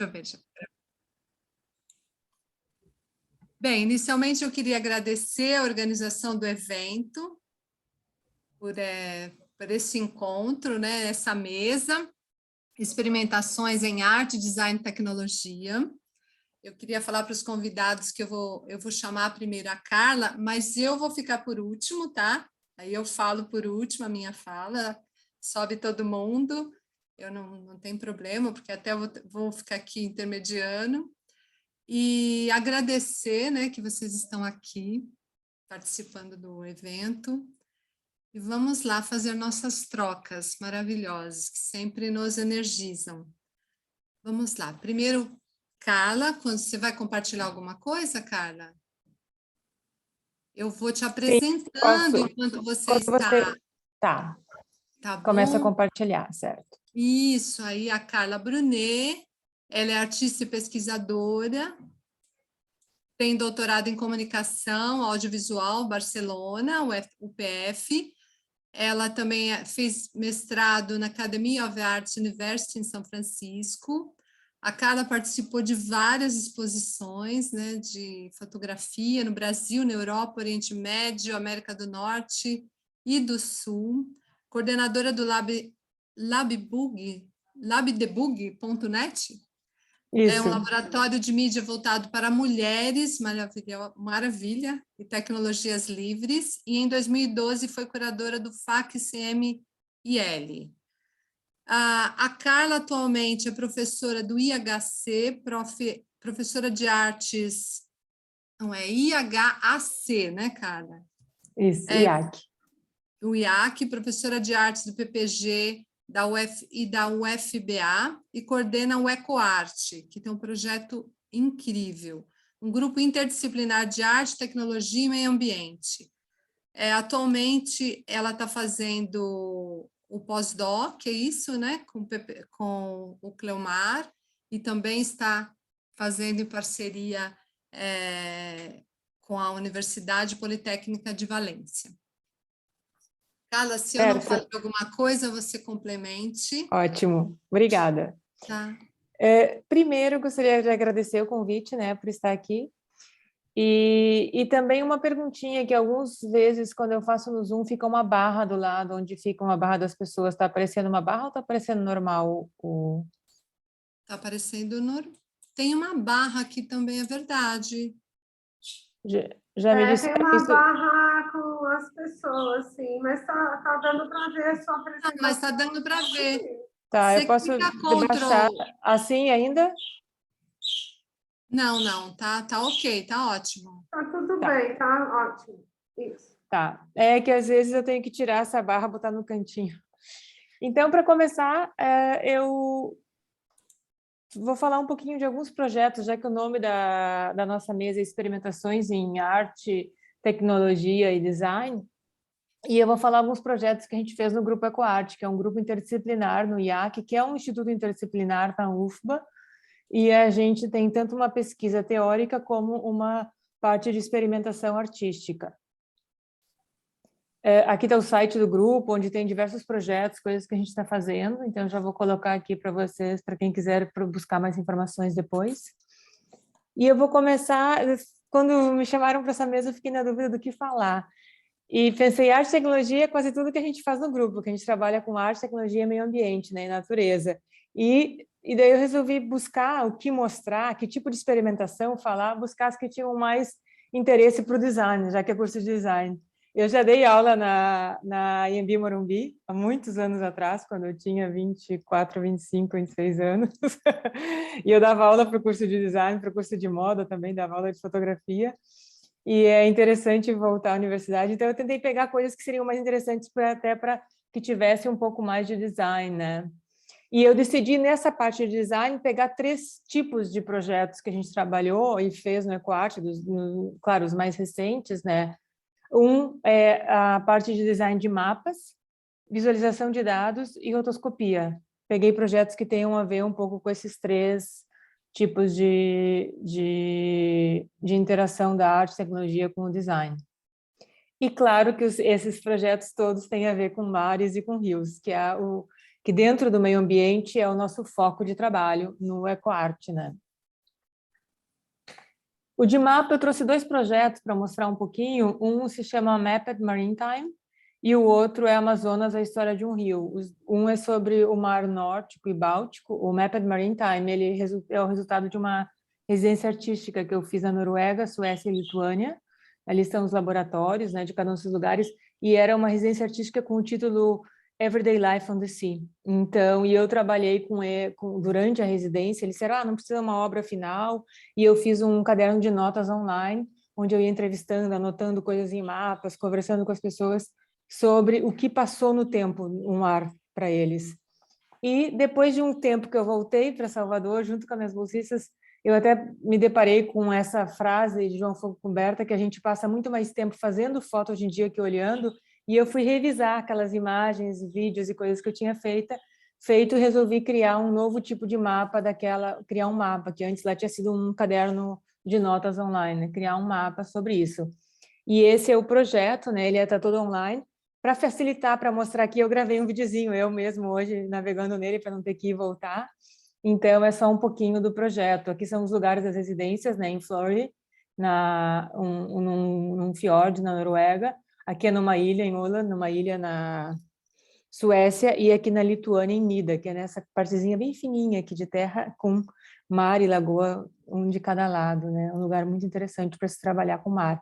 Deixa eu ver. Bem, inicialmente eu queria agradecer a organização do evento por esse encontro, né, essa mesa, experimentações em arte, design e tecnologia. Eu queria falar para os convidados que eu vou chamar primeiro a Carla, mas eu vou ficar por último, tá? Aí eu falo por último a minha fala, sobe todo mundo, eu não tem problema, porque até eu vou ficar aqui intermediando. E agradecer, né, que vocês estão aqui participando do evento. E vamos lá fazer nossas trocas maravilhosas, que sempre nos energizam. Vamos lá. Primeiro, Carla, quando você vai compartilhar alguma coisa, Carla? Eu vou te apresentando enquanto você está... Tá. Tá bom? Começa a compartilhar, certo? Isso, aí a Carla Brunet, ela é artista e pesquisadora, tem doutorado em comunicação audiovisual, Barcelona, UPF. Ela também fez mestrado na Academy of Arts University em São Francisco. A Carla participou de várias exposições, né, de fotografia no Brasil, na Europa, Oriente Médio, América do Norte e do Sul. Coordenadora do labdebug.net. É um laboratório de mídia voltado para mulheres, maravilha, e tecnologias livres, e em 2012 foi curadora do FAC-CMIL. A Carla atualmente é professora do IHC, professora de artes, não é IHAC, né, Carla? Isso, IAC. O IAC, professora de artes do PPG, da UFBA, e coordena o EcoArte, que tem um projeto incrível, um grupo interdisciplinar de arte, tecnologia e meio ambiente. Atualmente, ela está fazendo o pós-doc, é isso, né, com o Cleomar, e também está fazendo em parceria com a Universidade Politécnica de Valência. Carla, se eu não falei alguma coisa, você complemente. Ótimo, obrigada. Tá. Primeiro, gostaria de agradecer o convite, né, por estar aqui. E também uma perguntinha que algumas vezes, quando eu faço no Zoom, fica uma barra do lado, onde fica uma barra das pessoas. Está aparecendo uma barra ou está aparecendo normal? Está aparecendo normal. Tem uma barra aqui também, é verdade. Já me disse tem uma barra com as pessoas, sim, mas tá dando para ver a sua apresentação. Mas está dando para ver. Tá, eu posso baixar assim ainda? Não, tá ok, tá ótimo. Tá tudo bem, tá ótimo. Isso. Tá, é que às vezes eu tenho que tirar essa barra e botar no cantinho. Então, para começar, eu vou falar um pouquinho de alguns projetos, já que o nome da nossa mesa é Experimentações em Arte, Tecnologia e Design, e eu vou falar alguns projetos que a gente fez no Grupo EcoArte, que é um grupo interdisciplinar no IAC, que é um instituto interdisciplinar na UFBA, e a gente tem tanto uma pesquisa teórica como uma parte de experimentação artística. Aqui está o site do grupo, onde tem diversos projetos, coisas que a gente está fazendo, então já vou colocar aqui para vocês, para quem quiser buscar mais informações depois. E eu vou começar, quando me chamaram para essa mesa, eu fiquei na dúvida do que falar. E pensei, arte e tecnologia é quase tudo que a gente faz no grupo, que a gente trabalha com arte, tecnologia, meio ambiente, né, e natureza. E daí eu resolvi buscar o que mostrar, que tipo de experimentação falar, buscar as que tinham mais interesse para o design, já que é curso de design. Eu já dei aula na Anhembi Morumbi, há muitos anos atrás, quando eu tinha 24, 25, 26 anos. E eu dava aula para o curso de design, para o curso de moda também, dava aula de fotografia. E é interessante voltar à universidade, então eu tentei pegar coisas que seriam mais interessantes até para que tivesse um pouco mais de design, né? E eu decidi, nessa parte de design, pegar 3 tipos de projetos que a gente trabalhou e fez no EcoArte, claro, os mais recentes, né? Um é a parte de design de mapas, visualização de dados e rotoscopia. Peguei projetos que tenham a ver um pouco com esses 3 tipos de interação da arte e tecnologia com o design. E claro que esses projetos todos têm a ver com mares e com rios, que é que dentro do meio ambiente é o nosso foco de trabalho no EcoArt, né? O de mapa, eu trouxe 2 projetos para mostrar um pouquinho. Um se chama Mapped Maritime e o outro é Amazonas, a história de um rio. Um é sobre o Mar Nórdico e Báltico. O Mapped Maritime ele é o resultado de uma residência artística que eu fiz na Noruega, Suécia e Lituânia. Ali estão os laboratórios, né, de cada um desses lugares. E era uma residência artística com o título Everyday Life on the Sea. Então, e eu trabalhei com ele durante a residência. Eles disseram, não precisa uma obra final. E eu fiz um caderno de notas online, onde eu ia entrevistando, anotando coisas em mapas, conversando com as pessoas sobre o que passou no tempo, um mar para eles. E depois de um tempo que eu voltei para Salvador, junto com as minhas bolsistas, eu até me deparei com essa frase de João Fontcuberta, que a gente passa muito mais tempo fazendo foto hoje em dia que olhando, e eu fui revisar aquelas imagens, vídeos e coisas que eu tinha feito e resolvi criar um novo tipo de mapa criar um mapa, que antes lá tinha sido um caderno de notas online, né? Criar um mapa sobre isso. E esse é o projeto, né? Ele está todo online. Para facilitar, para mostrar aqui, eu gravei um videozinho, eu mesmo hoje navegando nele para não ter que ir e voltar. Então, é só um pouquinho do projeto. Aqui são os lugares das residências, né? Em Florø, num fiord na Noruega. Aqui é numa ilha em Åland, numa ilha na Suécia, e aqui na Lituânia, em Nida, que é nessa partezinha bem fininha aqui de terra, com mar e lagoa, um de cada lado, né? Um lugar muito interessante para se trabalhar com mar.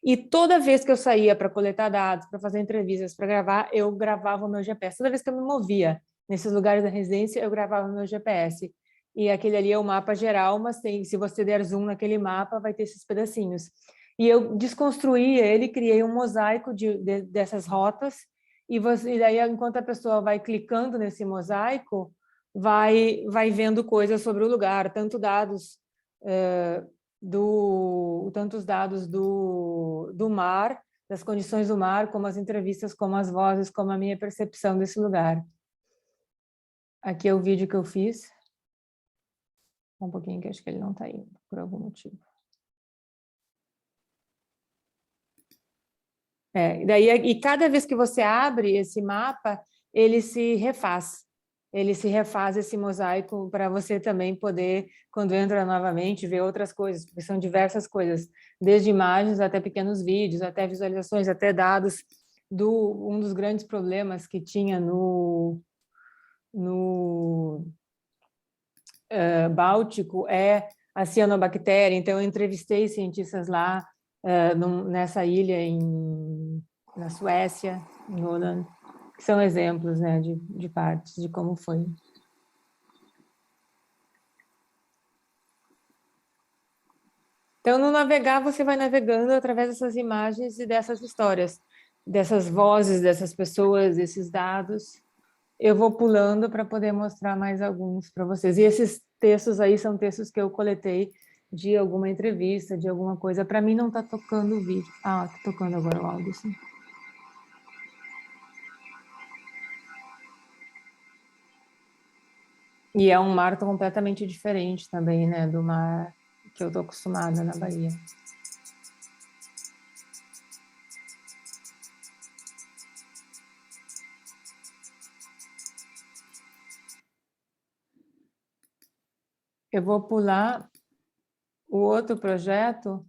E toda vez que eu saía para coletar dados, para fazer entrevistas, para gravar, eu gravava o meu GPS. Toda vez que eu me movia nesses lugares da residência, eu gravava o meu GPS. E aquele ali é o mapa geral, mas se você der zoom naquele mapa, vai ter esses pedacinhos. E eu desconstruí ele, criei um mosaico dessas rotas, e daí, enquanto a pessoa vai clicando nesse mosaico, vai vendo coisas sobre o lugar, tanto dados tantos dados do mar, das condições do mar, como as entrevistas, como as vozes, como a minha percepção desse lugar. Aqui é o vídeo que eu fiz. Um pouquinho que acho que ele não está indo, por algum motivo. E cada vez que você abre esse mapa, ele se refaz. Ele se refaz esse mosaico para você também poder, quando entra novamente, ver outras coisas, porque são diversas coisas, desde imagens até pequenos vídeos, até visualizações, até dados. Um dos grandes problemas que tinha no Báltico é a cianobactéria. Então, eu entrevistei cientistas lá, nessa ilha na Suécia, em Åland, que são exemplos, né, de partes de como foi. Então, no navegar, você vai navegando através dessas imagens e dessas histórias, dessas vozes, dessas pessoas, desses dados. Eu vou pulando para poder mostrar mais alguns para vocês. E esses textos aí são textos que eu coletei de alguma entrevista, de alguma coisa. Para mim, não está tocando o vídeo. Ah, está tocando agora o áudio, sim. E é um mar completamente diferente também, né, do mar que eu estou acostumada na Bahia. Eu vou pular o outro projeto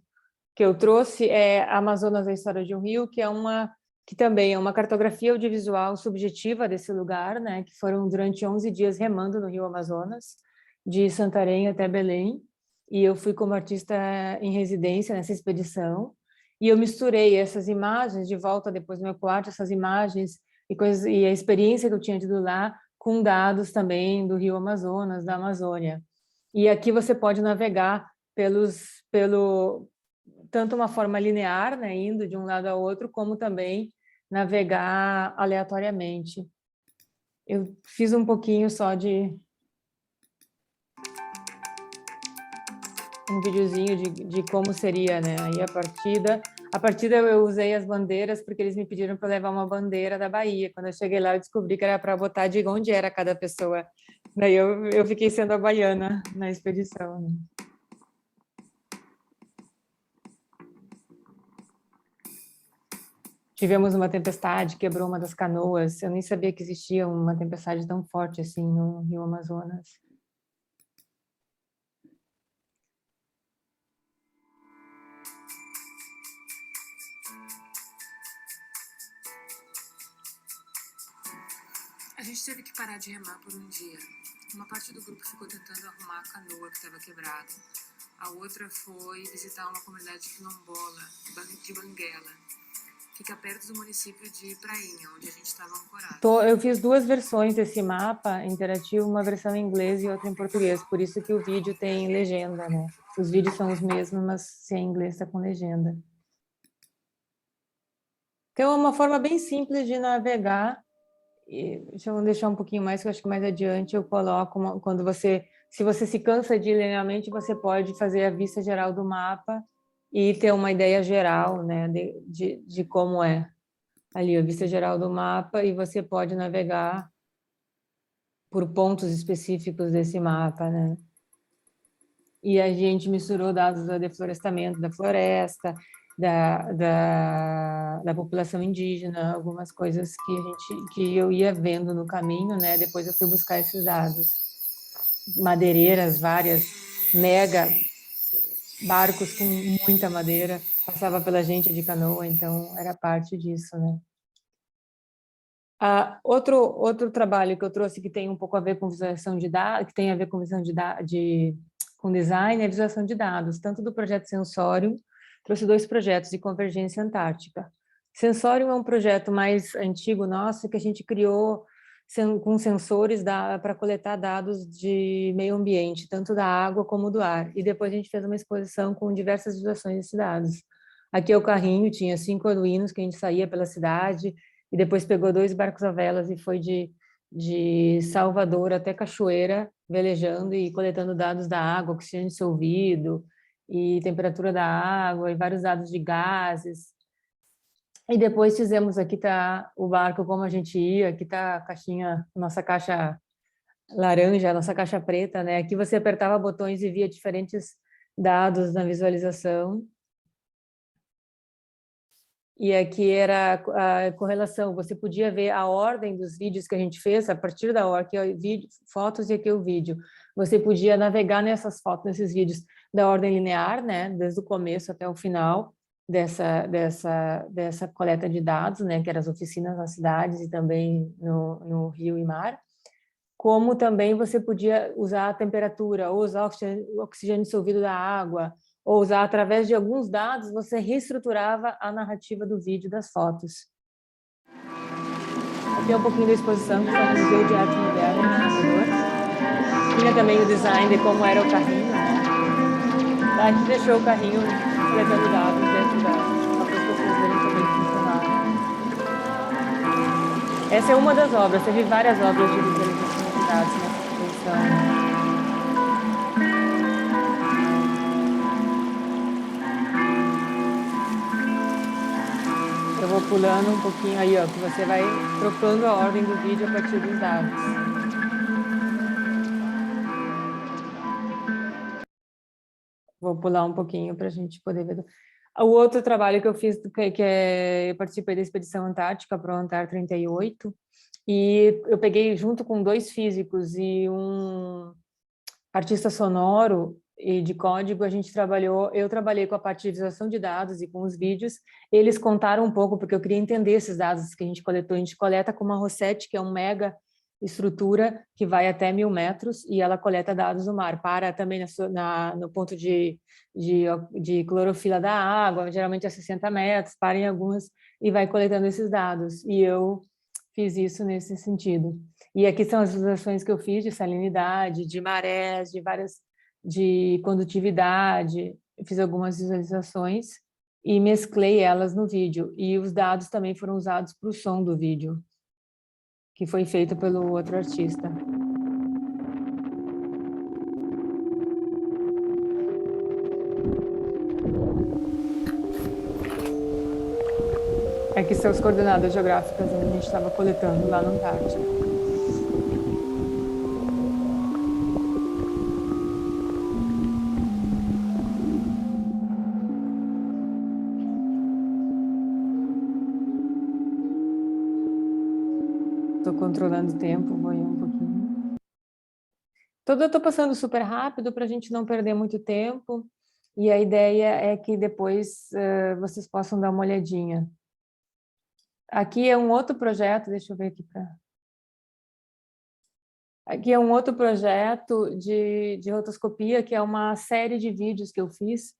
que eu trouxe, é Amazonas, a história de um rio, que também é uma cartografia audiovisual subjetiva desse lugar, né, que foram durante 11 dias remando no rio Amazonas, de Santarém até Belém, e eu fui como artista em residência nessa expedição, e eu misturei essas imagens de volta depois do meu quarto, essas imagens e a experiência que eu tinha tido lá, com dados também do rio Amazonas, da Amazônia. E aqui você pode navegar tanto uma forma linear, né, indo de um lado ao outro, como também navegar aleatoriamente. Eu fiz um pouquinho só de um videozinho de como seria, né? Aí a partida eu usei as bandeiras porque eles me pediram para levar uma bandeira da Bahia. Quando eu cheguei lá, eu descobri que era para botar de onde era cada pessoa. Daí eu fiquei sendo a baiana na expedição, né? tivemos uma tempestade, quebrou uma das canoas. Eu nem sabia que existia uma tempestade tão forte assim no Rio Amazonas. A gente teve que parar de remar por um dia. Uma parte do grupo ficou tentando arrumar a canoa que estava quebrada. A outra foi visitar uma comunidade quilombola de Banguela. Fica perto do município de Prainha, onde a gente estava ancorado. Eu fiz 2 versões desse mapa interativo, uma versão em inglês e outra em português. Por isso que o vídeo tem legenda, né? Os vídeos são os mesmos, mas se é em inglês está com legenda. Então, é uma forma bem simples de navegar. E deixa eu deixar um pouquinho mais, que eu acho que mais adiante eu coloco, quando você, se você se cansa de ir linearmente, você pode fazer a vista geral do mapa e ter uma ideia geral, né, de como é ali a vista geral do mapa, e você pode navegar por pontos específicos desse mapa, né? E a gente misturou dados do deflorestamento da floresta, da população indígena, algumas coisas que eu ia vendo no caminho, né? Depois eu fui buscar esses dados. Madeireiras, várias, mega barcos com muita madeira, passava pela gente de canoa, então era parte disso, né? Outro trabalho que eu trouxe que tem um pouco a ver com visualização de dados, que tem a ver com visão com design, é visualização de dados, tanto do projeto Sensorium. Trouxe 2 projetos de convergência antártica. Sensorium é um projeto mais antigo nosso, que a gente criou com sensores para coletar dados de meio ambiente, tanto da água como do ar. E depois a gente fez uma exposição com diversas visualizações desses dados. Aqui é o carrinho, tinha 5 arduinos que a gente saía pela cidade, e depois pegou 2 barcos a velas e foi de Salvador até Cachoeira, velejando e coletando dados da água, oxigênio dissolvido, e temperatura da água, e vários dados de gases. E depois fizemos, aqui está o barco como a gente ia, aqui está a caixinha, nossa caixa laranja, nossa caixa preta, né? Aqui você apertava botões e via diferentes dados na visualização. E aqui era a correlação, você podia ver a ordem dos vídeos que a gente fez, a partir da ordem, aqui é o vídeo, fotos e aqui é o vídeo. Você podia navegar nessas fotos, nesses vídeos, da ordem linear, né, desde o começo até o final dessa coleta de dados, né, que eram as oficinas nas cidades e também no rio e mar. Como também você podia usar a temperatura, ou usar o oxigênio dissolvido da água, ou usar através de alguns dados, você reestruturava a narrativa do vídeo e das fotos. Aqui é um pouquinho da exposição que foi no Museu de Arte Moderna, em Salvador. Tinha também o design de como era o carrinho, né? Lá a gente deixou o carrinho coletando dados dentro para as pessoas verem como ele funcionava. Essa é uma das obras, teve várias obras de visualização de dados nessa exposição. Eu vou pulando um pouquinho aí, ó, que você vai trocando a ordem do vídeo a partir dos dados. Vou pular um pouquinho para a gente poder ver. O outro trabalho que eu fiz, eu participei da Expedição Antártica para o Antar 38, e eu peguei junto com 2 físicos e um artista sonoro e de código, eu trabalhei com a parte de visualização de dados e com os vídeos. Eles contaram um pouco, porque eu queria entender esses dados que a gente coletou. A gente coleta com uma Rosette, que é uma mega estrutura que vai até 1000 metros, e ela coleta dados do mar. Para também no ponto de clorofila da água, geralmente a 60 metros, para em algumas e vai coletando esses dados. E eu fiz isso nesse sentido. E aqui são as visualizações que eu fiz de salinidade, de marés, de condutividade. Eu fiz algumas visualizações e mesclei elas no vídeo. E os dados também foram usados para o som do vídeo, que foi feito pelo outro artista. Aqui são as coordenadas geográficas onde a gente estava coletando lá no Antártico. estou controlando o tempo, vou ir um pouquinho. Eu estou passando super rápido para a gente não perder muito tempo, e a ideia é que depois vocês possam dar uma olhadinha. Aqui é um outro projeto, deixa eu ver aqui para... Aqui é um outro projeto de rotoscopia, que é uma série de vídeos que eu fiz,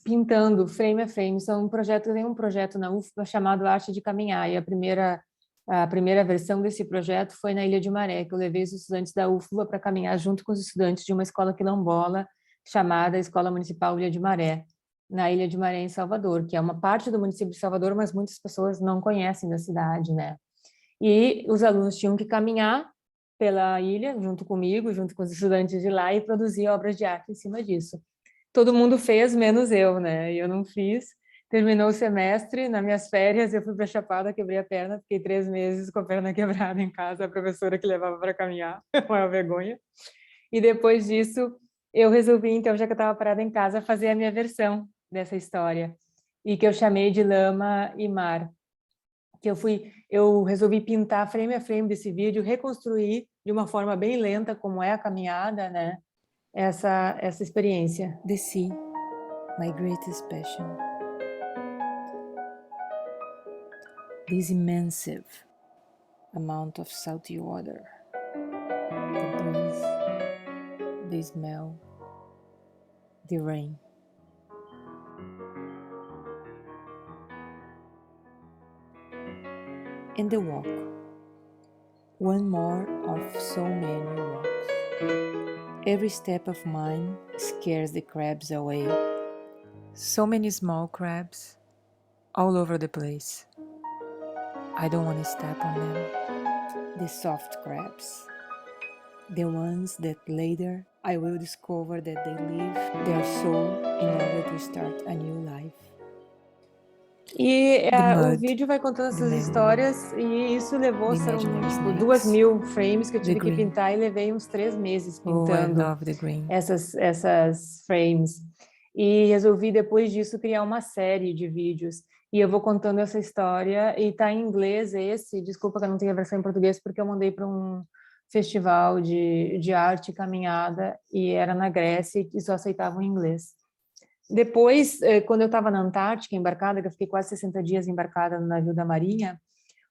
pintando frame a frame. Tem um projeto na UFBA chamado Arte de Caminhar, e a primeira versão desse projeto foi na Ilha de Maré, que eu levei os estudantes da UFBA para caminhar junto com os estudantes de uma escola quilombola chamada Escola Municipal Ilha de Maré, na Ilha de Maré, em Salvador, que é uma parte do município de Salvador, mas muitas pessoas não conhecem da cidade, né? E os alunos tinham que caminhar pela ilha, junto comigo, junto com os estudantes de lá, e produzir obras de arte em cima disso. Todo mundo fez, menos eu, né? Eu não fiz. Terminou o semestre, nas minhas férias, eu fui para Chapada, quebrei a perna, fiquei 3 meses com a perna quebrada em casa, a professora que levava para caminhar, uma vergonha. E depois disso, eu resolvi, então, já que eu estava parada em casa, fazer a minha versão dessa história, e que eu chamei de Lama e Mar. Que eu resolvi pintar frame a frame desse vídeo, reconstruir de uma forma bem lenta, como é a caminhada, né? Essa experiência. The sea, my greatest passion. This immense amount of salty water. The breeze, the smell, the rain. And the walk. One more of so many walks. Every step of mine scares the crabs away. So many small crabs all over the place. I don't want to step on them. The soft crabs. The ones that later I will discover that they leave their soul in order to start a new life. E o mud, vídeo vai contando essas memory, histórias, e isso levou, the são imaginary tipo snakes, 2.000 frames que eu tive the que green. pintar, e levei uns 3 meses Oh, I pintando love the green. essas frames. E resolvi, depois disso, criar uma série de vídeos. E eu vou contando essa história, e tá em inglês esse, desculpa que eu não tenho a versão em português, porque eu mandei para um festival de arte e caminhada, e era na Grécia, e só aceitavam em inglês. Depois, quando eu estava na Antártica, embarcada, que eu fiquei quase 60 dias embarcada no navio da Marinha,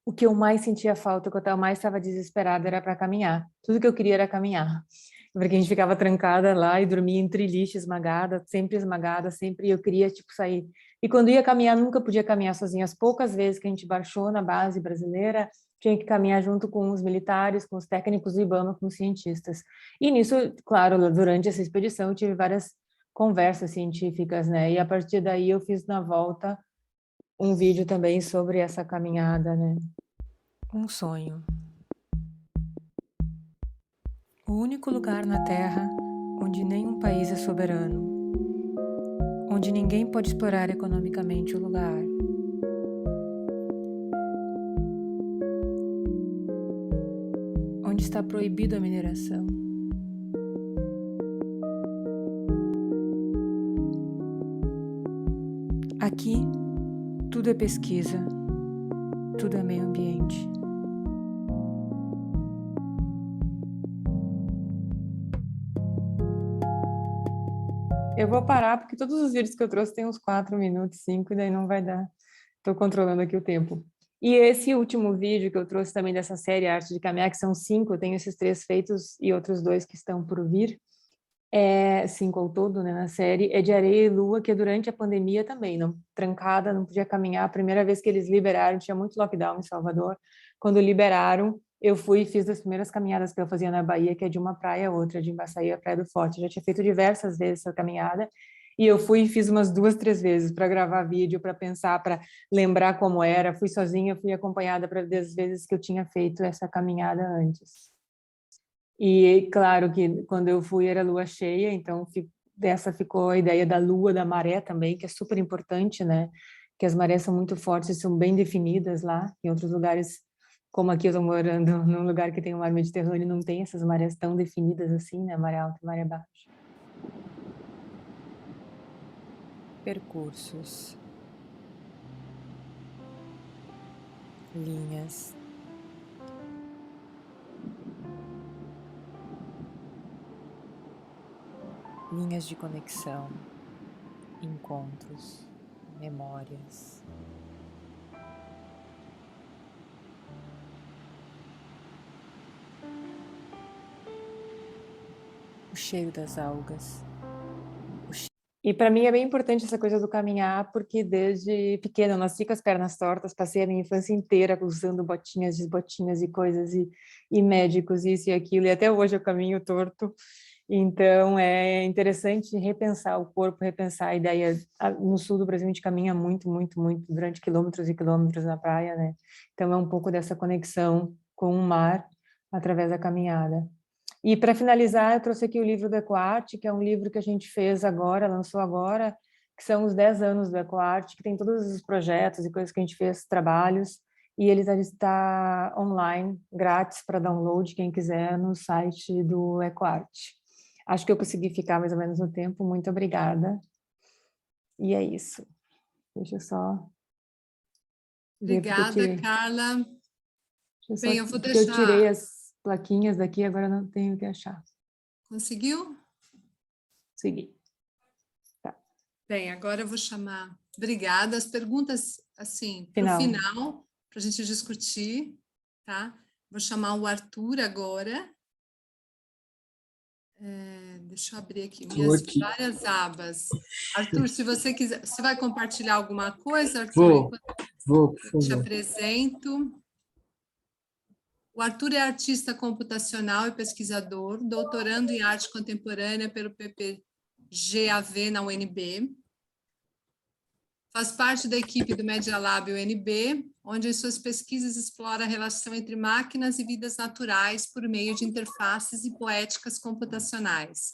o que eu mais sentia falta, o que eu mais estava desesperada, era para caminhar. Tudo que eu queria era caminhar. Porque a gente ficava trancada lá e dormia em triliche esmagada, sempre eu queria, tipo, sair. E quando ia caminhar, nunca podia caminhar sozinha. As poucas vezes que a gente baixou na base brasileira, tinha que caminhar junto com os militares, com os técnicos do IBAMA, com os cientistas. E nisso, claro, durante essa expedição, eu tive várias conversas científicas, né? E a partir daí eu fiz na volta um vídeo também sobre essa caminhada, né? Um sonho. O único lugar na Terra onde nenhum país é soberano, onde ninguém pode explorar economicamente o lugar. Onde está proibido a mineração. Aqui, tudo é pesquisa, tudo é meio ambiente. Eu vou parar, porque todos os vídeos que eu trouxe têm uns 4 minutos, 5, e daí não vai dar. Estou controlando aqui o tempo. E esse último vídeo que eu trouxe também dessa série Arte de Caminhar, que são 5, eu tenho esses 3 feitos e outros 2 que estão por vir, 5 ao todo, né, na série, é de Areia e Lua, que durante a pandemia também, trancada, não podia caminhar. A primeira vez que eles liberaram, tinha muito lockdown em Salvador, quando liberaram, eu fui e fiz as primeiras caminhadas que eu fazia na Bahia, que é de uma praia a outra, de Embaçaí a Praia do Forte. Eu já tinha feito diversas vezes essa caminhada, e eu fui e fiz umas 2, 3 vezes para gravar vídeo, para pensar, para lembrar como era. Fui sozinha, fui acompanhada das vezes que eu tinha feito essa caminhada antes. E claro que quando eu fui era lua cheia, então dessa ficou a ideia da lua, da maré também, que é super importante, né? Que as marés são muito fortes e são bem definidas lá. Em outros lugares, como aqui eu estou morando num lugar que tem o mar Mediterrâneo, não tem essas marés tão definidas assim, né? Maré alta e maré baixa. Percursos. Linhas. linhas de conexão, encontros, memórias. O cheiro das algas. E para mim é bem importante essa coisa do caminhar, porque desde pequena eu nasci com as pernas tortas, passei a minha infância inteira usando botinhas, desbotinhas e coisas, e médicos, isso e aquilo, e até hoje eu caminho torto. Então é interessante repensar o corpo, repensar a ideia. No sul do Brasil a gente caminha muito, muito, muito, durante quilômetros e quilômetros na praia, né? Então é um pouco dessa conexão com o mar através da caminhada. E para finalizar, eu trouxe aqui o livro do EcoArt, que é um livro que a gente fez agora, lançou agora, que são os 10 anos do EcoArt, que tem todos os projetos e coisas que a gente fez, trabalhos, e ele está online, grátis para download, quem quiser, no site do EcoArt. Acho que eu consegui ficar mais ou menos no tempo, muito obrigada. E é isso. Deixa eu só... Obrigada, Carla. Bem, eu vou deixar... Eu tirei as plaquinhas daqui, agora não tenho o que achar. Conseguiu? Segui. Tá. Bem, agora eu vou chamar... Obrigada. As perguntas, assim, para o final, para a gente discutir, tá? Vou chamar o Arthur agora. Deixa eu abrir aqui minhas várias abas. Arthur, se você quiser... Você vai compartilhar alguma coisa, Arthur? Vou, por favor. Eu te apresento. O Arthur é artista computacional e pesquisador, doutorando em arte contemporânea pelo PPGAV na UNB. Faz parte da equipe do Media Lab UNB, onde em suas pesquisas explora a relação entre máquinas e vidas naturais por meio de interfaces e poéticas computacionais.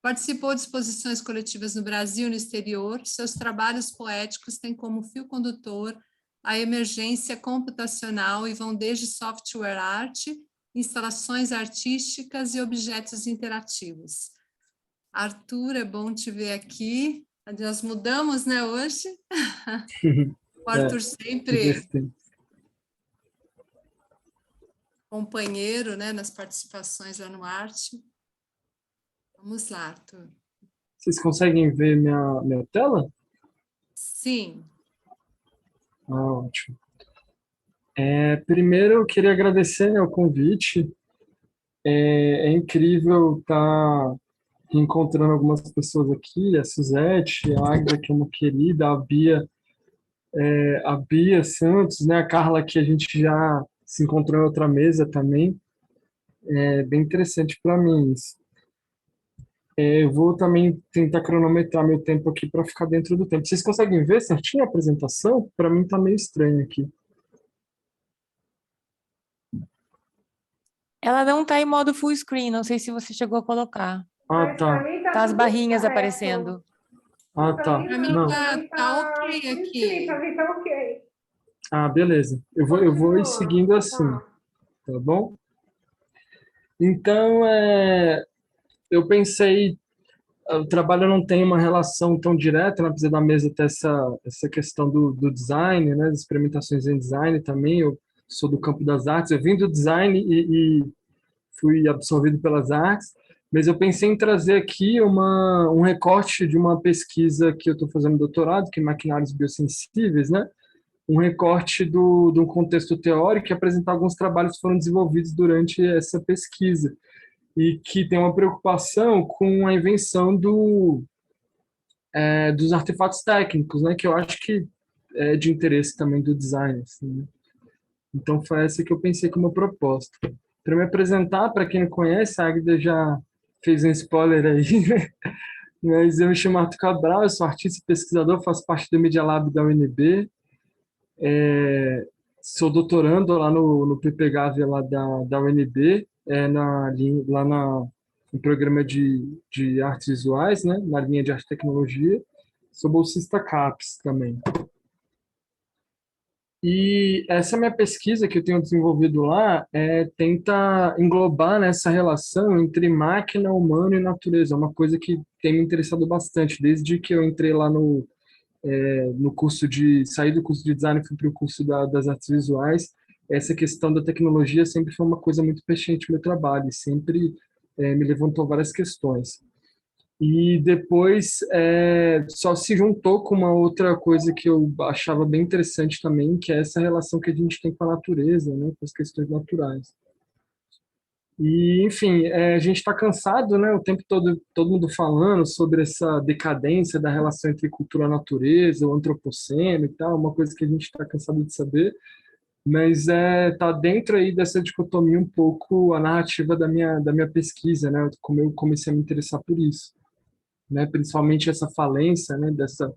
Participou de exposições coletivas no Brasil e no exterior. Seus trabalhos poéticos têm como fio condutor a emergência computacional e vão desde software art, instalações artísticas e objetos interativos. Arthur, é bom te ver aqui. Nós mudamos, né, hoje? O Arthur sempre companheiro, né, nas participações lá no Arte. Vamos lá, Arthur. Vocês conseguem ver minha tela? Sim. Ótimo. Primeiro, eu queria agradecer, né, o convite. É incrível estar encontrando algumas pessoas aqui, a Suzete, a Agda, que é uma querida, a Bia Santos, né, a Carla, que a gente já se encontrou em outra mesa também. É bem interessante para mim isso. Eu vou também tentar cronometrar meu tempo aqui para ficar dentro do tempo. Vocês conseguem ver certinho a apresentação? Para mim está meio estranho aqui. Ela não está em modo full screen, não sei se você chegou a colocar. Ah, tá. Tá as barrinhas aparecendo. Ah, tá. Para mim tá ok aqui. Para mim tá ok. Ah, beleza. Eu vou ir seguindo assim, tá bom? Então, eu pensei, o trabalho não tem uma relação tão direta, não precisa da mesa ter essa questão do design, né, das experimentações em design também. Eu sou do campo das artes, eu vim do design e fui absorvido pelas artes, mas eu pensei em trazer aqui um recorte de uma pesquisa que eu estou fazendo doutorado, que é maquinários biossensíveis, né? Um recorte de um contexto teórico e apresentar alguns trabalhos que foram desenvolvidos durante essa pesquisa e que tem uma preocupação com a invenção dos artefatos técnicos, né? Que eu acho que é de interesse também do design, assim, né? Então foi essa que eu pensei como proposta. Para me apresentar, para quem não conhece, a Agda já fez um spoiler aí, né? Mas eu me chamo Arthur Cabral, eu sou artista e pesquisador, faço parte do Media Lab da UNB, sou doutorando lá no PPGAV lá da UNB, lá no programa de artes visuais, né? Na linha de arte e tecnologia, sou bolsista CAPES também. E essa minha pesquisa que eu tenho desenvolvido lá tenta englobar nessa relação entre máquina, humano e natureza, uma coisa que tem me interessado bastante, desde que eu entrei lá no curso saí do curso de design e fui para o curso das artes visuais. Essa questão da tecnologia sempre foi uma coisa muito presente no meu trabalho, e sempre me levantou várias questões. E depois só se juntou com uma outra coisa que eu achava bem interessante também, que é essa relação que a gente tem com a natureza, né, com as questões naturais. E, enfim, a gente está cansado, né, o tempo todo mundo falando sobre essa decadência da relação entre cultura e natureza, o antropoceno e tal, uma coisa que a gente está cansado de saber, mas tá dentro aí dessa dicotomia um pouco a narrativa da minha pesquisa, né, como eu comecei a me interessar por isso, né, principalmente essa falência, né, dessa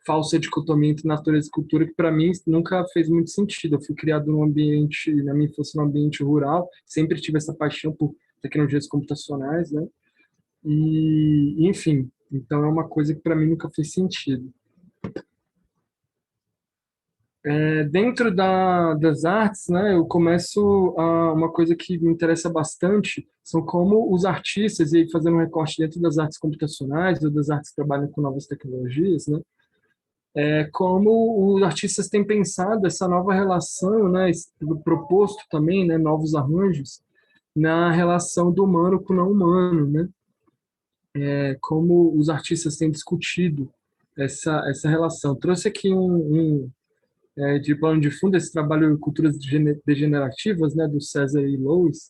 falsa dicotomia entre natureza e cultura, que para mim nunca fez muito sentido. Eu fui criado num ambiente, na minha infância, num ambiente rural, sempre tive essa paixão por tecnologias computacionais, né? E, enfim, então é uma coisa que para mim nunca fez sentido. Dentro das artes, né, eu começo uma coisa que me interessa bastante, são como os artistas, e aí fazendo um recorte dentro das artes computacionais, ou das artes que trabalham com novas tecnologias, né, como os artistas têm pensado essa nova relação, né, proposto também, né, novos arranjos na relação do humano com o não humano, né, como os artistas têm discutido essa relação. Trouxe aqui de plano de fundo esse trabalho Culturas Degenerativas, né, do César e Lois,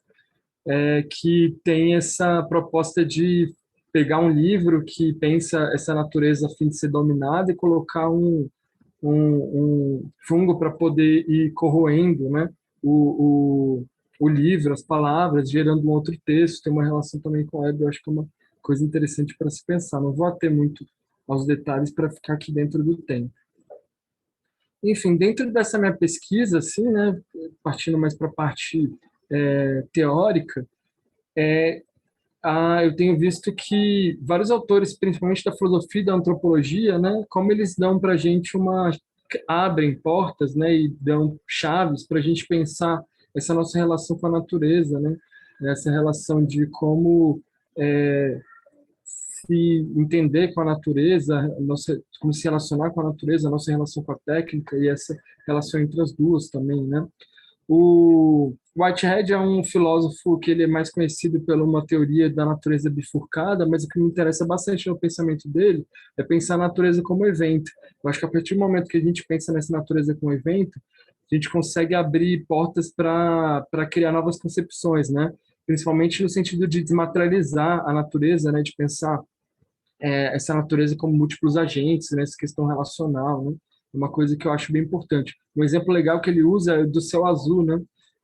que tem essa proposta de pegar um livro que pensa essa natureza a fim de ser dominada e colocar um fungo para poder ir corroendo, né, o livro, as palavras, gerando um outro texto. Tem uma relação também com o Weber, eu acho que é uma coisa interessante para se pensar. Não vou ater muito aos detalhes para ficar aqui dentro do tempo. Enfim, dentro dessa minha pesquisa, assim, né, partindo mais para a parte teórica, eu tenho visto que vários autores, principalmente da filosofia e da antropologia, né, como eles dão para a gente abrem portas, né, e dão chaves para a gente pensar essa nossa relação com a natureza, né, essa relação de como se entender com a natureza, como se relacionar com a natureza, a nossa relação com a técnica e essa relação entre as duas também, né. O Whitehead é um filósofo que ele é mais conhecido por uma teoria da natureza bifurcada, mas o que me interessa bastante no pensamento dele é pensar a natureza como evento. Eu acho que a partir do momento que a gente pensa nessa natureza como evento, a gente consegue abrir portas para criar novas concepções, né? Principalmente no sentido de desmaterializar a natureza, né? De pensar essa natureza como múltiplos agentes, né? Essa questão relacional, né? Uma coisa que eu acho bem importante. Um exemplo legal que ele usa é do céu azul, né?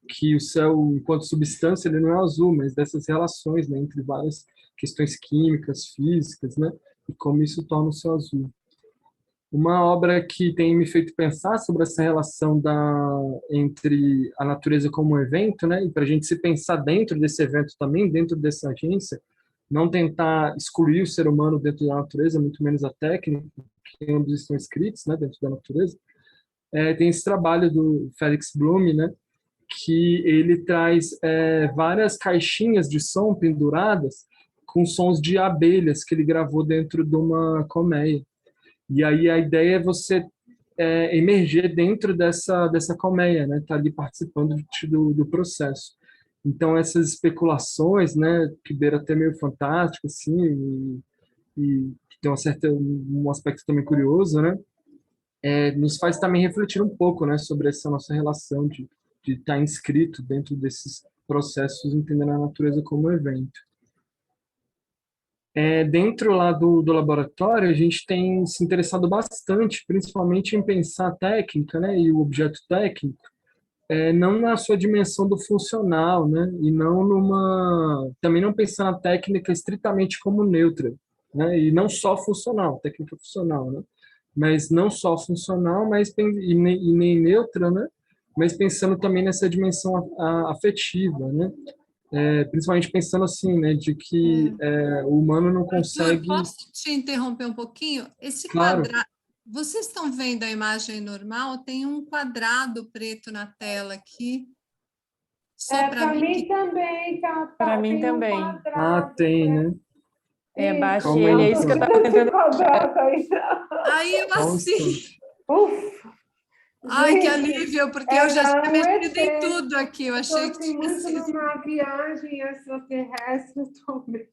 Que o céu, enquanto substância, ele não é azul, mas dessas relações, né? Entre várias questões químicas, físicas, né? E como isso torna o céu azul. Uma obra que tem me feito pensar sobre essa relação entre a natureza como um evento, né? E para a gente se pensar dentro desse evento também, dentro dessa agência, não tentar excluir o ser humano dentro da natureza, muito menos a técnica, que ambos estão escritos, né, dentro da natureza. Tem esse trabalho do Felix Bloom, né, que ele traz várias caixinhas de som penduradas com sons de abelhas que ele gravou dentro de uma colmeia. E aí a ideia é você emerger dentro dessa colmeia, né, tá ali participando do processo. Então essas especulações, né, que beira até meio fantástico, assim, e tem um aspecto também curioso, né, nos faz também refletir um pouco, né, sobre essa nossa relação de estar inscrito dentro desses processos, entendendo a natureza como um evento. Dentro lá do laboratório, a gente tem se interessado bastante, principalmente em pensar a técnica, né, e o objeto técnico, não na sua dimensão do funcional, né, e também não pensar na técnica estritamente como neutra, né, e não só funcional, técnica funcional, né, mas não só funcional, e nem neutra, né, mas pensando também nessa dimensão afetiva, né, principalmente pensando assim, né, de que o humano não consegue... Arthur, posso te interromper um pouquinho? Esse Claro. quadrado, vocês estão vendo a imagem normal? Tem um quadrado preto na tela aqui. Só para mim também, tá? Para mim também. Tem, né? Baixe ele, é isso que eu estava tentando... Aí eu assisto. Ai, que alívio, porque eu já tinha mexido em tudo aqui. Eu achei que tinha sido numa viagem extraterrestre também.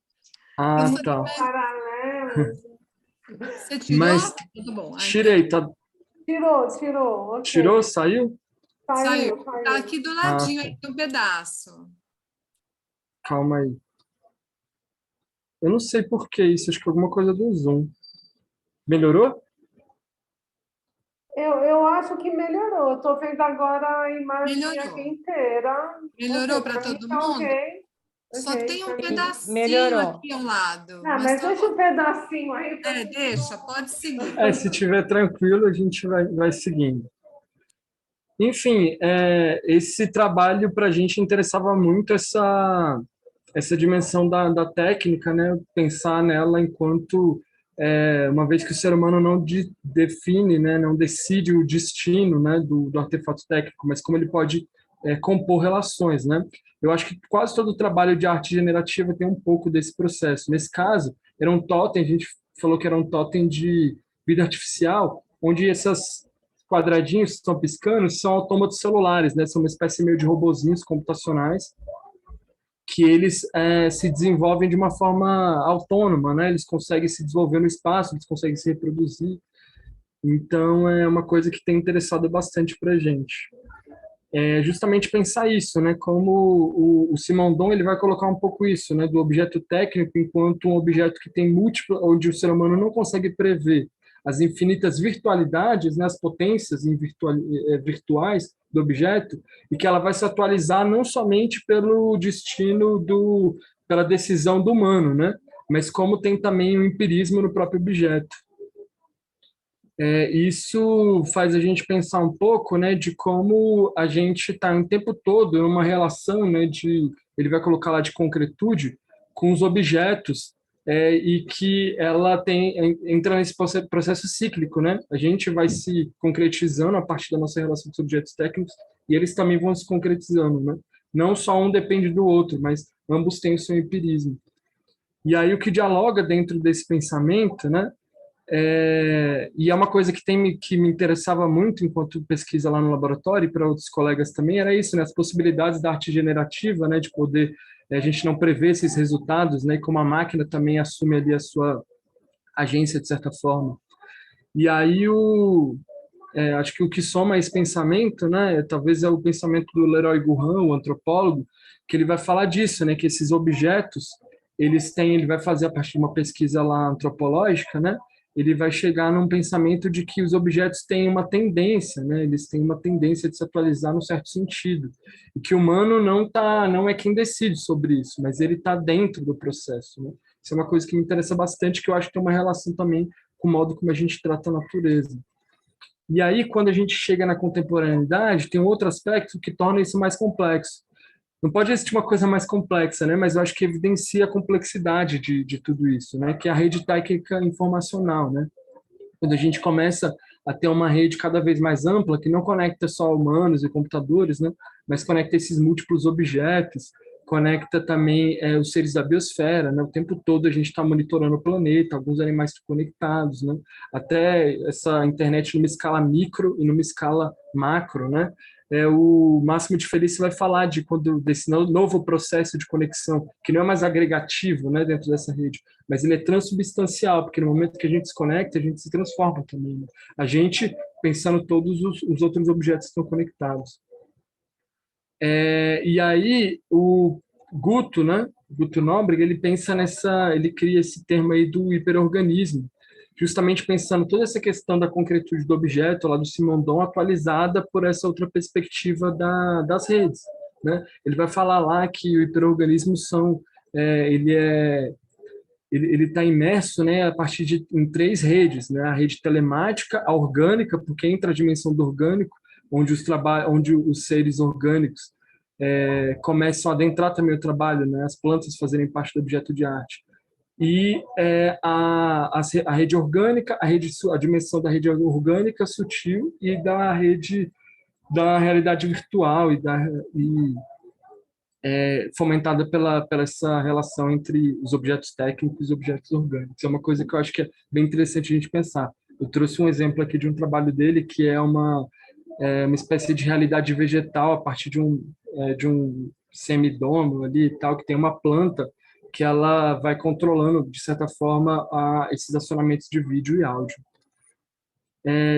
Ah, Eu tá. Paralelos. Você tirou? Mas Tudo bom. tirei, tá? Tirou, Tirou, ok. saiu? Saiu. Saiu, Tá saiu. aqui do Ah, ladinho, tá. aí, um pedaço. Calma aí. Eu não sei por que isso, acho que é alguma coisa do Zoom. Melhorou? Eu acho que melhorou. Estou vendo agora a imagem aqui Melhorou. inteira. Melhorou Ok, para para mim todo tá mundo? ok. Só Ok, tem um para mim. pedacinho Melhorou. aqui ao lado, Ah, mas mas tá deixa bom. um pedacinho aí para mim. Deixa, pode seguir. É, se tiver tranquilo, a gente vai seguindo. Enfim, esse trabalho para a gente interessava muito essa dimensão da técnica, né? Pensar nela enquanto, uma vez que o ser humano não define, né? Não decide o destino, né? Do artefato técnico, mas como ele pode compor relações, né? Eu acho que quase todo trabalho de arte generativa tem um pouco desse processo. Nesse caso, era um totem, a gente falou que era um totem de vida artificial, onde essas quadradinhos que estão piscando são autômatos celulares, né? São uma espécie meio de robozinhos computacionais que eles se desenvolvem de uma forma autônoma, né? Eles conseguem se desenvolver no espaço, eles conseguem se reproduzir. Então, é uma coisa que tem interessado bastante para a gente. É justamente pensar isso, né? Como o Simondon ele vai colocar um pouco isso, né? Do objeto técnico enquanto um objeto que tem múltiplo, onde o ser humano não consegue prever as infinitas virtualidades, né? As potências virtuais do objeto e que ela vai se atualizar não somente pelo destino pela decisão do humano, né? Mas como tem também um empirismo no próprio objeto. Isso faz a gente pensar um pouco, né, de como a gente está o tempo todo numa relação, né, ele vai colocar lá de concretude com os objetos, e que ela entra nesse processo cíclico, né? A gente vai se concretizando a partir da nossa relação com os objetos técnicos e eles também vão se concretizando, né? Não só um depende do outro, mas ambos têm o seu empirismo. E aí o que dialoga dentro desse pensamento, né? E é uma coisa que me interessava muito enquanto pesquisa lá no laboratório e para outros colegas também, era isso, né? As possibilidades da arte generativa, né? De poder, a gente não prever esses resultados, né? E como a máquina também assume ali a sua agência, de certa forma. E aí, acho que o que soma esse pensamento, né? Talvez é o pensamento do Leroy Gourhan, o antropólogo, que ele vai falar disso, né? Que esses objetos, ele vai fazer a partir de uma pesquisa lá antropológica, né? Ele vai chegar num pensamento de que os objetos têm uma tendência, né? Eles têm uma tendência de se atualizar num certo sentido, e que o humano não é quem decide sobre isso, mas ele está dentro do processo, né? Isso é uma coisa que me interessa bastante, que eu acho que tem uma relação também com o modo como a gente trata a natureza. E aí, quando a gente chega na contemporaneidade, tem um outro aspecto que torna isso mais complexo. Não pode existir uma coisa mais complexa, né? Mas eu acho que evidencia a complexidade de tudo isso, né? Que é a rede técnica informacional, né? Quando a gente começa a ter uma rede cada vez mais ampla, que não conecta só humanos e computadores, né? Mas conecta esses múltiplos objetos, conecta também os seres da biosfera, né? O tempo todo a gente está monitorando o planeta, alguns animais estão conectados, né? Até essa internet numa escala micro e numa escala macro, né? O Máximo de Felice vai falar desse novo processo de conexão, que não é mais agregativo, né, dentro dessa rede, mas ele é transubstancial, porque no momento que a gente se conecta, a gente se transforma também, né? A gente pensando todos os outros objetos que estão conectados. E aí o Guto, né, Guto Nóbrega, ele cria esse termo aí do hiperorganismo, justamente pensando toda essa questão da concretude do objeto, lá do Simondon, atualizada por essa outra perspectiva das redes, né? Ele vai falar lá que o hiperorganismo ele está imerso, né, a partir em três redes, né? A rede telemática, a orgânica, porque entra a dimensão do orgânico, onde os seres orgânicos começam a adentrar também o trabalho, né? As plantas fazerem parte do objeto de arte. E a rede orgânica, a dimensão da rede orgânica sutil e da rede da realidade virtual fomentada pela essa relação entre os objetos técnicos e os objetos orgânicos. É uma coisa que eu acho que é bem interessante a gente pensar. Eu trouxe um exemplo aqui de um trabalho dele que é uma espécie de realidade vegetal a partir de um semidomo ali e tal, que tem uma planta que ela vai controlando, de certa forma, esses acionamentos de vídeo e áudio.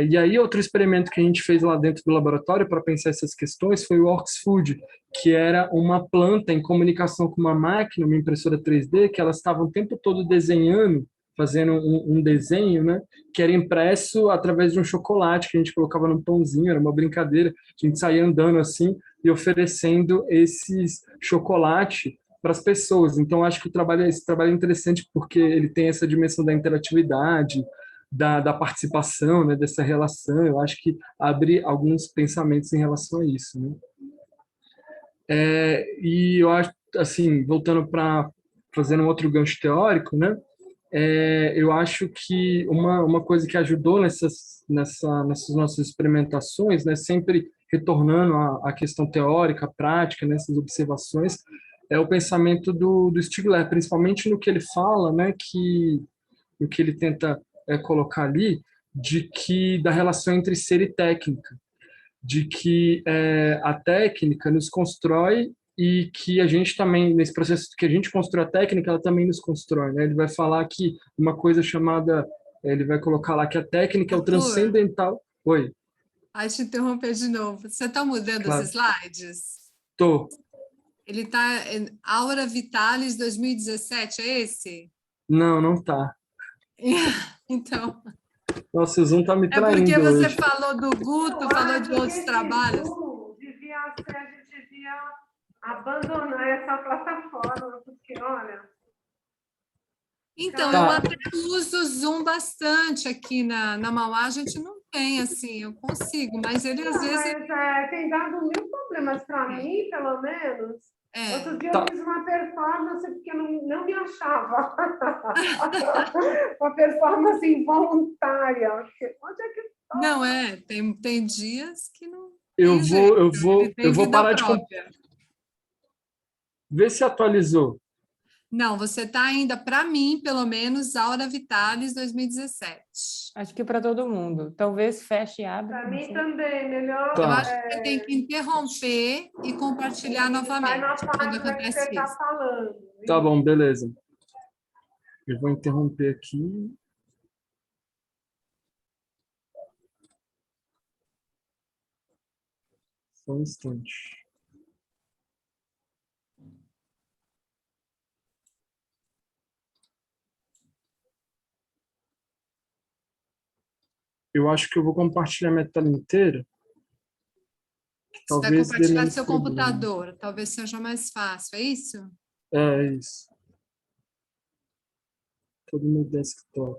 E aí, outro experimento que a gente fez lá dentro do laboratório para pensar essas questões foi o Oxfood, que era uma planta em comunicação com uma máquina, uma impressora 3D, que elas estavam o tempo todo desenhando, fazendo um desenho, né, que era impresso através de um chocolate que a gente colocava num pãozinho, era uma brincadeira, a gente saía andando assim e oferecendo esses chocolate para as pessoas. Então, acho que esse trabalho é interessante porque ele tem essa dimensão da interatividade, da participação, né, dessa relação. Eu acho que abre alguns pensamentos em relação a isso, né? E eu acho, assim, voltando para fazendo um outro gancho teórico, né? Eu acho que uma coisa que ajudou nessas nossas experimentações, né, sempre retornando à questão teórica, prática, nessas observações, é o pensamento do Stigler, principalmente no que ele fala, né, no que ele tenta colocar ali, da relação entre ser e técnica, de que a técnica nos constrói e que a gente também, nesse processo que a gente constrói a técnica, ela também nos constrói, né? Ele vai falar que uma coisa chamada, ele vai colocar lá que a técnica é o transcendental. Oi. Ai, te interromper de novo. Você está mudando Claro. os slides? Tô. Ele está em Aura Vitalis 2017, é esse? Não tá. Então, Nossa, o Zoom tá me traindo porque você hoje. falou do Guto, falou de outros trabalhos. A gente devia abandonar essa plataforma, porque, olha... Então, Tá. eu até uso o Zoom bastante aqui na Mauá, a gente não tem, assim, eu consigo, mas ele às vezes... Mas tem dado mil problemas para mim, pelo menos. Outro dia eu fiz uma performance porque eu não me achava. Uma performance involuntária. Onde é que está? Não, tem dias que não Eu tem jeito, vou vida parar de própria. ver se atualizou. Não, você está ainda, para mim, pelo menos, Aura Vitalis 2017. Acho que para todo mundo. Talvez feche e abra. Para não mim sei. também, melhor. Tá. Eu acho que você tem que interromper e compartilhar Vai na novamente quando página que acontece você está isso. falando. Tá bom, beleza. Eu vou interromper aqui. Só um instante. Eu acho que eu vou compartilhar minha tela inteira. Você vai Talvez dê compartilhar menos seu problema. computador, talvez seja mais fácil, é isso? É isso. Todo no desktop.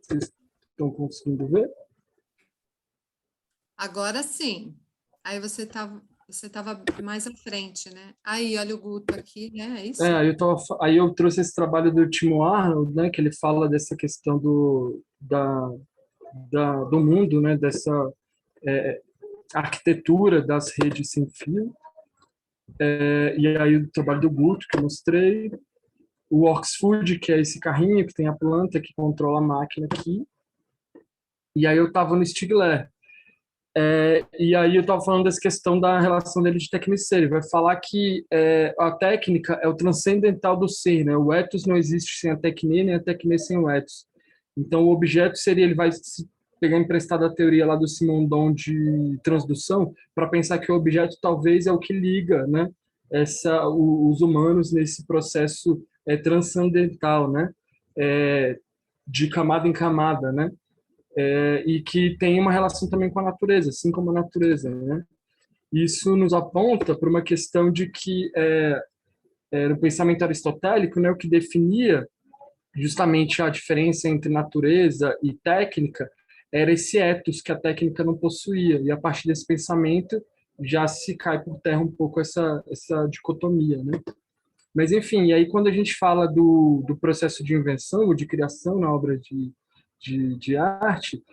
Vocês estão conseguindo ver? Agora sim. Aí você estava mais à frente, né? Aí, olha o Guto aqui, né? É isso? Aí eu trouxe esse trabalho do Timo Arnold, né, que ele fala dessa questão do mundo, né, dessa arquitetura das redes sem fio. E aí o trabalho do Guto, que eu mostrei. O Oxfood, que é esse carrinho que tem a planta que controla a máquina aqui. E aí eu estava no Stigler. E aí eu estava falando dessa questão da relação dele de tecniceiro. Ele vai falar que a técnica é o transcendental do ser, né? O ethos não existe sem a tecne, nem a tecne sem o ethos. Então o objeto seria, ele vai pegar emprestado a teoria lá do Simondon de transdução para pensar que o objeto talvez é o que liga, né? Os humanos nesse processo transcendental, né? De camada em camada, né? E que tem uma relação também com a natureza, assim como a natureza, né? Isso nos aponta para uma questão de que no pensamento aristotélico, né, o que definia justamente a diferença entre natureza e técnica era esse ethos que a técnica não possuía, e a partir desse pensamento já se cai por terra um pouco essa dicotomia, né? Mas enfim, e aí quando a gente fala do processo de invenção ou de criação na obra de arte,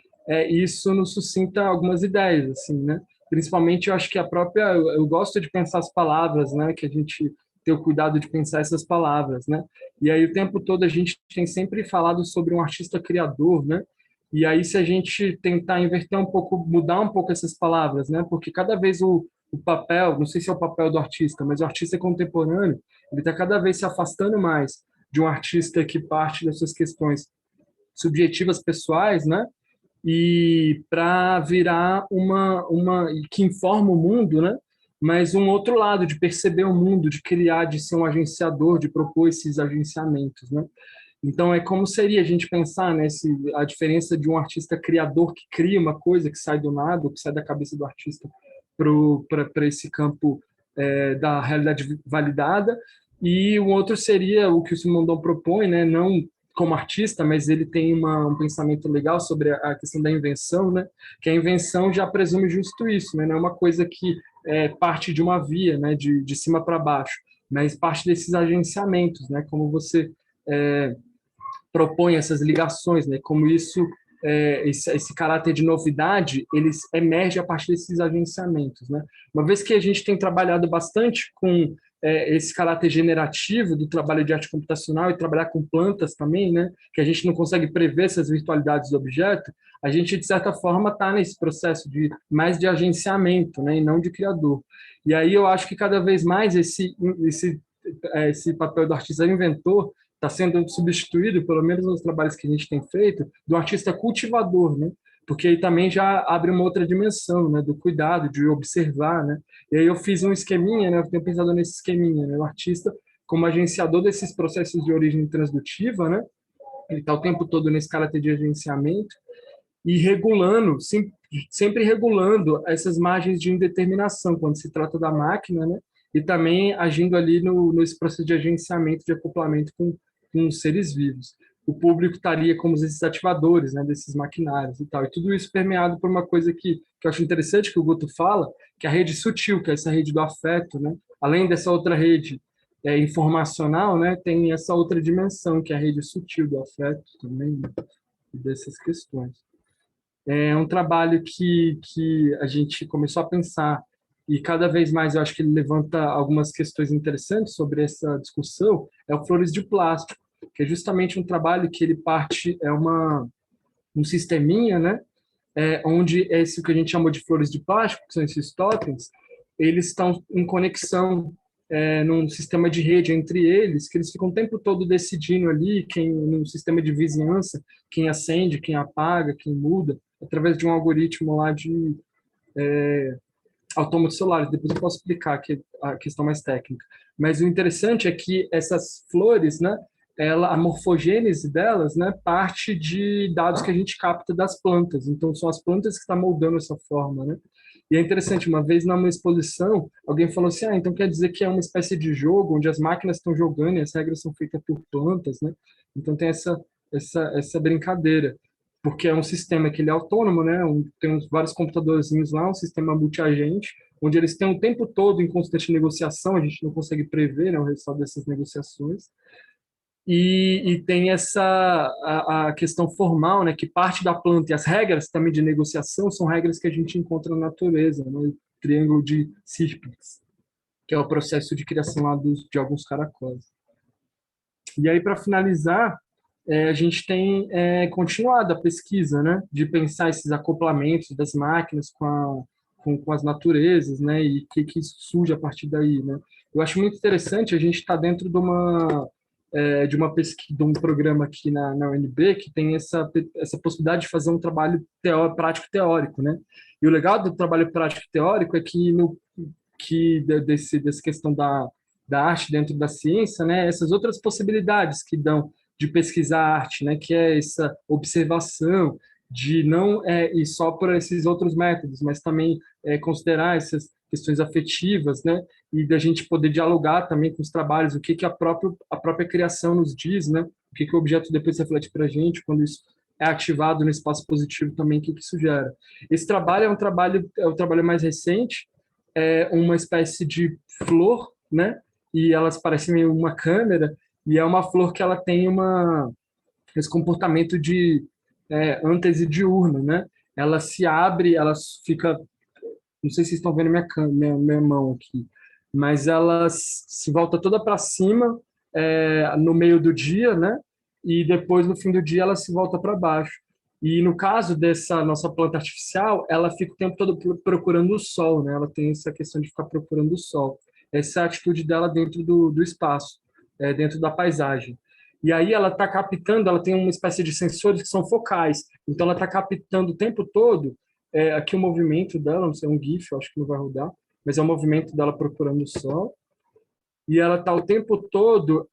isso nos suscita algumas ideias, assim, né? Principalmente, eu acho que eu gosto de pensar as palavras, né? Que a gente ter o cuidado de pensar essas palavras, né? E aí o tempo todo a gente tem sempre falado sobre um artista criador, né? E aí, se a gente tentar inverter um pouco, mudar um pouco essas palavras, né? Porque cada vez o papel, não sei se é o papel do artista, mas o artista contemporâneo, ele está cada vez se afastando mais de um artista que parte das suas questões subjetivas pessoais, né? E para virar uma que informa o mundo, né? Mas um outro lado de perceber o mundo, de criar, de ser um agenciador, de propor esses agenciamentos, né? Então é como seria a gente pensar nesse a diferença de um artista criador que cria uma coisa que sai do nada, que sai da cabeça do artista para esse campo da realidade validada, e o outro seria o que o Simondon propõe, né? Não como artista, mas ele tem um pensamento legal sobre a questão da invenção, né? Que a invenção já presume justo isso, né? Não é uma coisa que parte de uma via, né? De cima para baixo, mas parte desses agenciamentos, né? Como você propõe essas ligações, né? Como isso, esse caráter de novidade, ele emerge a partir desses agenciamentos, né? Uma vez que a gente tem trabalhado bastante com esse caráter generativo do trabalho de arte computacional e trabalhar com plantas também, né? Que a gente não consegue prever essas virtualidades do objeto, a gente, de certa forma, está nesse processo mais de agenciamento, né? E não de criador. E aí eu acho que cada vez mais esse papel do artista inventor está sendo substituído, pelo menos nos trabalhos que a gente tem feito, do artista cultivador, né? Porque aí também já abre uma outra dimensão, né? Do cuidado, de observar, né? E aí eu fiz um esqueminha, né? Eu tenho pensado nesse esqueminha, né? O artista como agenciador desses processos de origem transdutiva, né? Ele está o tempo todo nesse caráter de agenciamento e regulando, sempre regulando essas margens de indeterminação quando se trata da máquina, né? E também agindo ali nesse processo de agenciamento, de acoplamento com os seres vivos. O público estaria como esses ativadores, né, desses maquinários e tal. E tudo isso permeado por uma coisa que eu acho interessante que o Guto fala, que é a rede sutil, que é essa rede do afeto, né? Além dessa outra rede informacional, né, tem essa outra dimensão, que é a rede sutil do afeto também, né, e dessas questões. É um trabalho que a gente começou a pensar e cada vez mais eu acho que ele levanta algumas questões interessantes sobre essa discussão, é o Flores de Plástico, que é justamente um trabalho que ele parte, um sisteminha, né? Onde esse que a gente chamou de flores de plástico, que são esses totens, eles estão em conexão num sistema de rede entre eles, que eles ficam o tempo todo decidindo ali, num sistema de vizinhança, quem acende, quem apaga, quem muda, através de um algoritmo lá de autômatos celulares. Depois eu posso explicar aqui a questão mais técnica. Mas o interessante é que essas flores, né, a morfogênese delas, né, parte de dados que a gente capta das plantas. Então, são as plantas que estão moldando essa forma, né? E é interessante, uma vez numa exposição, alguém falou assim, então quer dizer que é uma espécie de jogo onde as máquinas estão jogando e as regras são feitas por plantas, né? Então tem essa brincadeira, porque é um sistema que ele é autônomo, né? Tem vários computadorzinhos lá, um sistema multiagente, onde eles têm o tempo todo em constante negociação, a gente não consegue prever, né, o resultado dessas negociações. E tem a questão formal, né, que parte da planta, e as regras também de negociação são regras que a gente encontra na natureza, né, o triângulo de Sirpins, que é o processo de criação lá de alguns caracóis. E aí, para finalizar, a gente tem continuado a pesquisa, né, de pensar esses acoplamentos das máquinas com as naturezas, né, e o que surge a partir daí, né. Eu acho muito interessante, a gente está dentro de uma pesquisa, de um programa aqui na UNB que tem essa possibilidade de fazer um trabalho prático teórico, né? E o legal do trabalho prático teórico é que dessa questão da arte dentro da ciência, né? Essas outras possibilidades que dão de pesquisar arte, né? Que é essa observação de não ir só por esses outros métodos, mas também considerar essas questões afetivas, né? E da gente poder dialogar também com os trabalhos, o que a própria criação nos diz, né? O que o objeto depois reflete para a gente, quando isso é ativado no espaço positivo também, o que isso gera. Esse trabalho é o trabalho mais recente, é uma espécie de flor, né? E elas parecem meio uma câmera, e é uma flor que ela tem esse comportamento de ântese diurna, né? Ela se abre, ela fica, não sei se vocês estão vendo minha mão aqui, mas ela se volta toda para cima no meio do dia, né? E depois, no fim do dia, ela se volta para baixo. E no caso dessa nossa planta artificial, ela fica o tempo todo procurando o sol, né? Ela tem essa questão de ficar procurando o sol. Essa é a atitude dela dentro do espaço, dentro da paisagem. E aí ela está captando, ela tem uma espécie de sensores que são focais. Então ela está captando o tempo todo, aqui o movimento dela, não sei, um GIF, eu acho que não vai rodar, mas é o movimento dela procurando o sol. E ela está o tempo todo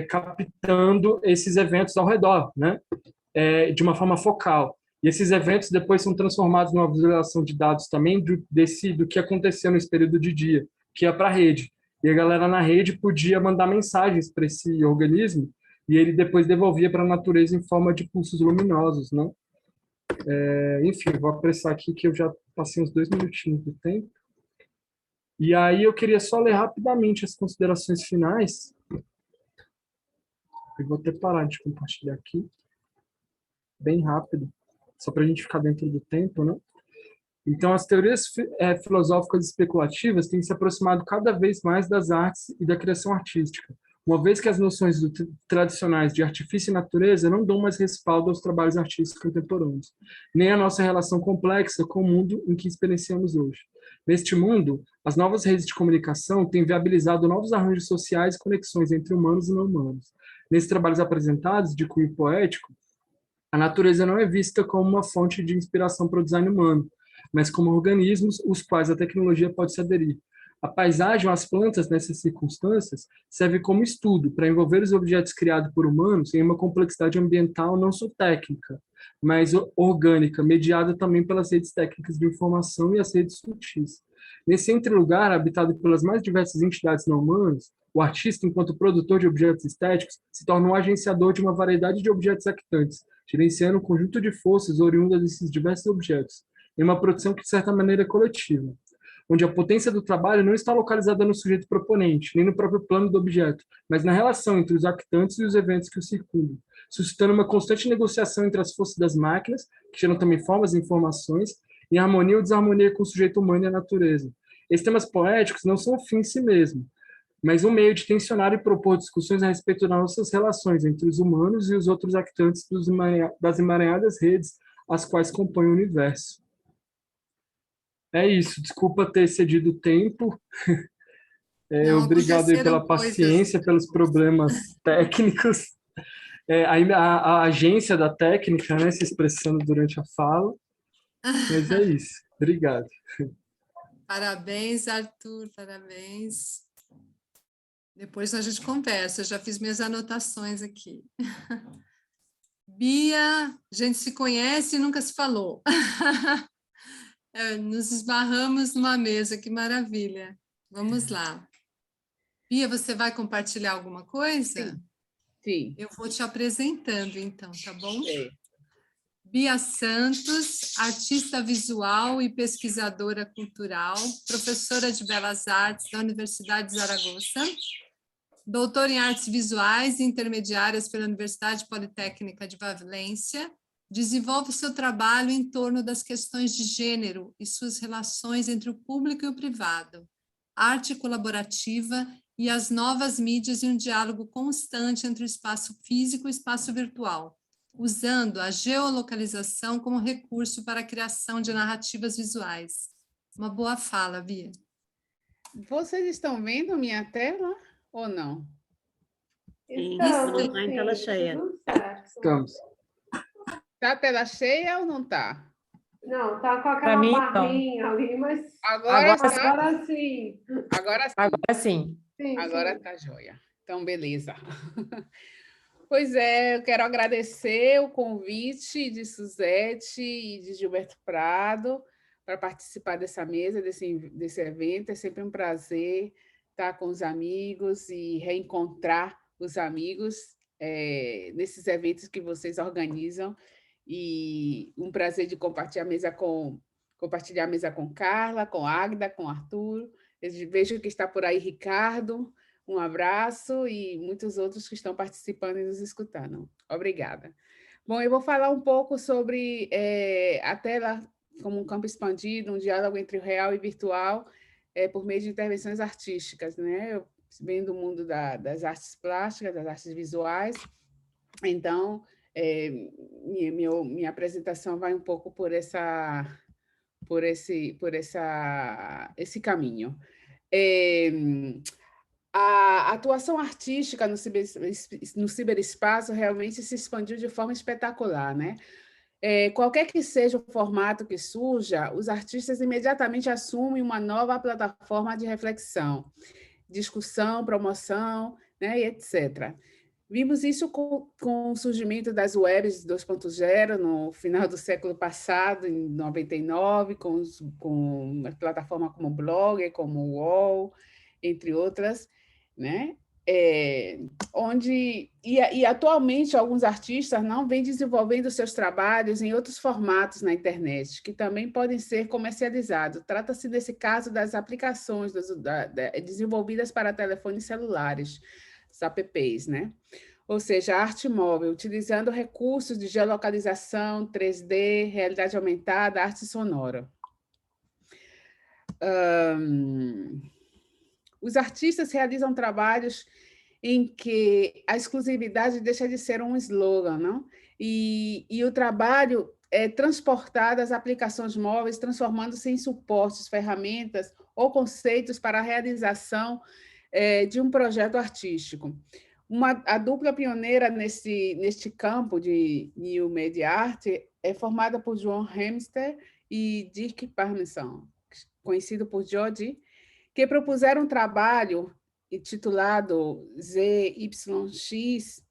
captando esses eventos ao redor, né? De uma forma focal. E esses eventos depois são transformados numa visualização de dados também do que aconteceu nesse período de dia, que ia para a rede. E a galera na rede podia mandar mensagens para esse organismo e ele depois devolvia para a natureza em forma de pulsos luminosos, né? Enfim, vou apressar aqui que eu já passei uns 2 minutinhos do tempo. E aí eu queria só ler rapidamente as considerações finais. Eu vou até parar de compartilhar aqui, bem rápido, só para a gente ficar dentro do tempo, né? Então, as teorias filosóficas especulativas têm se aproximado cada vez mais das artes e da criação artística, uma vez que as noções tradicionais de artifício e natureza não dão mais respaldo aos trabalhos artísticos contemporâneos, nem à nossa relação complexa com o mundo em que experienciamos hoje. Neste mundo, as novas redes de comunicação têm viabilizado novos arranjos sociais e conexões entre humanos e não humanos. Nesses trabalhos apresentados, de cunho poético, a natureza não é vista como uma fonte de inspiração para o design humano, mas como organismos os quais a tecnologia pode se aderir. A paisagem ou as plantas, nessas circunstâncias, serve como estudo para envolver os objetos criados por humanos em uma complexidade ambiental não só técnica, mas orgânica, mediada também pelas redes técnicas de informação e as redes sutis. Nesse entrelugar, habitado pelas mais diversas entidades não humanas, o artista, enquanto produtor de objetos estéticos, se torna um agenciador de uma variedade de objetos actantes, gerenciando um conjunto de forças oriundas desses diversos objetos, em uma produção que, de certa maneira, é coletiva, onde a potência do trabalho não está localizada no sujeito proponente, nem no próprio plano do objeto, mas na relação entre os actantes e os eventos que o circundam, suscitando uma constante negociação entre as forças das máquinas, que geram também formas e informações, em harmonia ou desarmonia com o sujeito humano e a natureza. Esses temas poéticos não são o fim em si mesmo, mas um meio de tensionar e propor discussões a respeito das nossas relações entre os humanos e os outros actantes das emaranhadas redes as quais compõem o universo. É isso, desculpa ter cedido o tempo. Não, obrigado aí pela aconteceram paciência, pelos problemas técnicos. A agência da técnica, né, se expressando durante a fala. Mas é isso. Obrigado. Parabéns, Arthur, parabéns. Depois a gente conversa, eu já fiz minhas anotações aqui. Bia, a gente se conhece e nunca se falou. Nos esbarramos numa mesa, que maravilha. Vamos lá. Bia, você vai compartilhar alguma coisa? Sim. Sim. Eu vou te apresentando, então, tá bom? Sim. Bia Santos, artista visual e pesquisadora cultural, professora de Belas Artes da Universidade de Zaragoza, doutora em Artes Visuais e Intermediárias pela Universidade Politécnica de Valência, desenvolve seu trabalho em torno das questões de gênero e suas relações entre o público e o privado, arte colaborativa e as novas mídias e um diálogo constante entre o espaço físico e o espaço virtual, usando a geolocalização como recurso para a criação de narrativas visuais. Uma boa fala, Bia. Vocês estão vendo minha tela ou não? Estamos, Está em tela cheia. Estamos. Está a tela cheia ou não está? Não, está com aquela mim, barrinha ali, mas Agora sim. Agora sim. Agora sim. Agora está joia. Então, beleza. Pois é, eu quero agradecer o convite de Suzete e de Gilberto Prado para participar dessa mesa, desse evento. É sempre um prazer estar com os amigos e reencontrar os amigos nesses eventos que vocês organizam. E um prazer de compartilhar a mesa com Carla, com Águida, com Arthur. Eu vejo que está por aí Ricardo. Um abraço e muitos outros que estão participando e nos escutando. Obrigada. Bom, eu vou falar um pouco sobre a tela como um campo expandido, um diálogo entre o real e virtual, por meio de intervenções artísticas, né? Eu venho do mundo das artes plásticas, das artes visuais, então minha apresentação vai um pouco por esse caminho. A atuação artística no ciberespaço realmente se expandiu de forma espetacular, né? Qualquer que seja o formato que surja, os artistas imediatamente assumem uma nova plataforma de reflexão, discussão, promoção, né, e etc. Vimos isso com o surgimento das webs 2.0 no final do século passado, em 99, com plataformas como Blogger, como o UOL, entre outras, né? Atualmente alguns artistas não vêm desenvolvendo seus trabalhos em outros formatos na internet, que também podem ser comercializados. Trata-se, nesse caso, das aplicações desenvolvidas para telefones celulares, os apps, né? Ou seja, arte móvel, utilizando recursos de geolocalização, 3D, realidade aumentada, arte sonora. Os artistas realizam trabalhos em que a exclusividade deixa de ser um slogan, não? E o trabalho é transportado às aplicações móveis, transformando-se em suportes, ferramentas ou conceitos para a realização de um projeto artístico. A dupla pioneira neste campo de New Media Art é formada por João Hemster e Dirk Parmesan, conhecido por Jody, que propuseram um trabalho intitulado ZYX,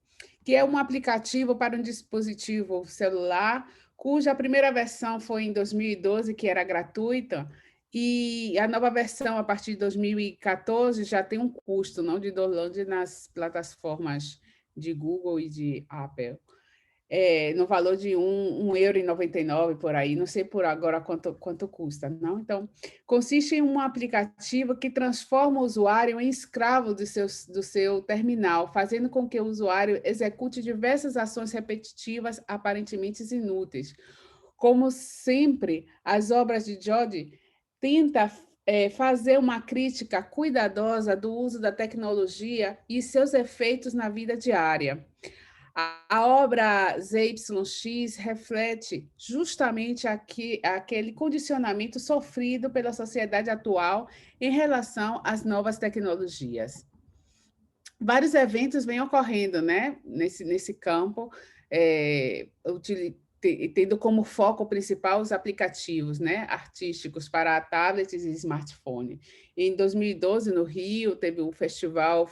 que é um aplicativo para um dispositivo celular, cuja primeira versão foi em 2012, que era gratuita, e a nova versão, a partir de 2014, já tem um custo, não, de download nas plataformas de Google e de Apple. No valor de €1,99 por aí, não sei por agora quanto custa, não? Então, consiste em um aplicativo que transforma o usuário em escravo do seu terminal, fazendo com que o usuário execute diversas ações repetitivas, aparentemente inúteis. Como sempre, as obras de Jody tentam fazer uma crítica cuidadosa do uso da tecnologia e seus efeitos na vida diária. A obra ZYX reflete justamente aquele condicionamento sofrido pela sociedade atual em relação às novas tecnologias. Vários eventos vêm ocorrendo, né, nesse campo, tendo como foco principal os aplicativos, né, artísticos para tablets e smartphone. Em 2012, no Rio, teve o festival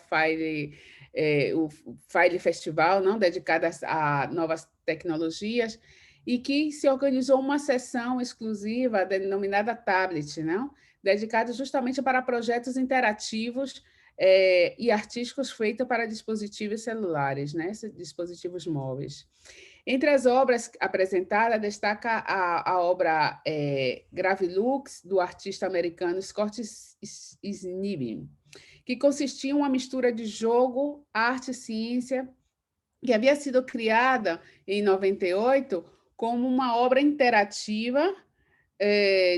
o File Festival, não, dedicado a novas tecnologias, e que se organizou uma sessão exclusiva denominada Tablet, não, dedicada justamente para projetos interativos e artísticos feitos para dispositivos celulares, né, dispositivos móveis. Entre as obras apresentadas, destaca a obra Gravilux, do artista americano Scott Snibbe, que consistia em uma mistura de jogo, arte e ciência, que havia sido criada em 98 como uma obra interativa,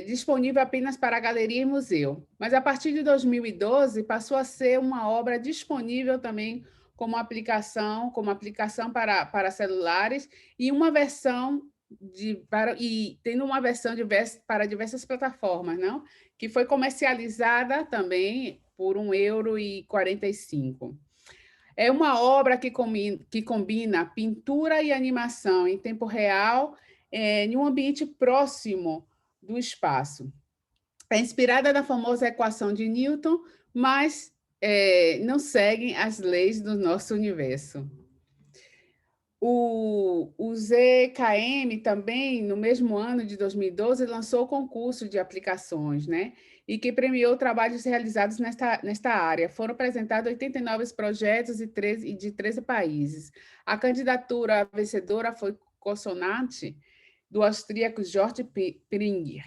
disponível apenas para galeria e museu. Mas, a partir de 2012, passou a ser uma obra disponível também como aplicação para celulares e uma versão tendo uma versão para diversas plataformas, não? Que foi comercializada também por €1,45. É uma obra que combina pintura e animação em tempo real em um ambiente próximo do espaço. É inspirada na famosa equação de Newton, mas não seguem as leis do nosso universo. O ZKM também, no mesmo ano de 2012, lançou o concurso de aplicações, né? E que premiou trabalhos realizados nesta área. Foram apresentados 89 projetos de 13 países. A candidatura vencedora foi Consonante, do austríaco Georg Pringer,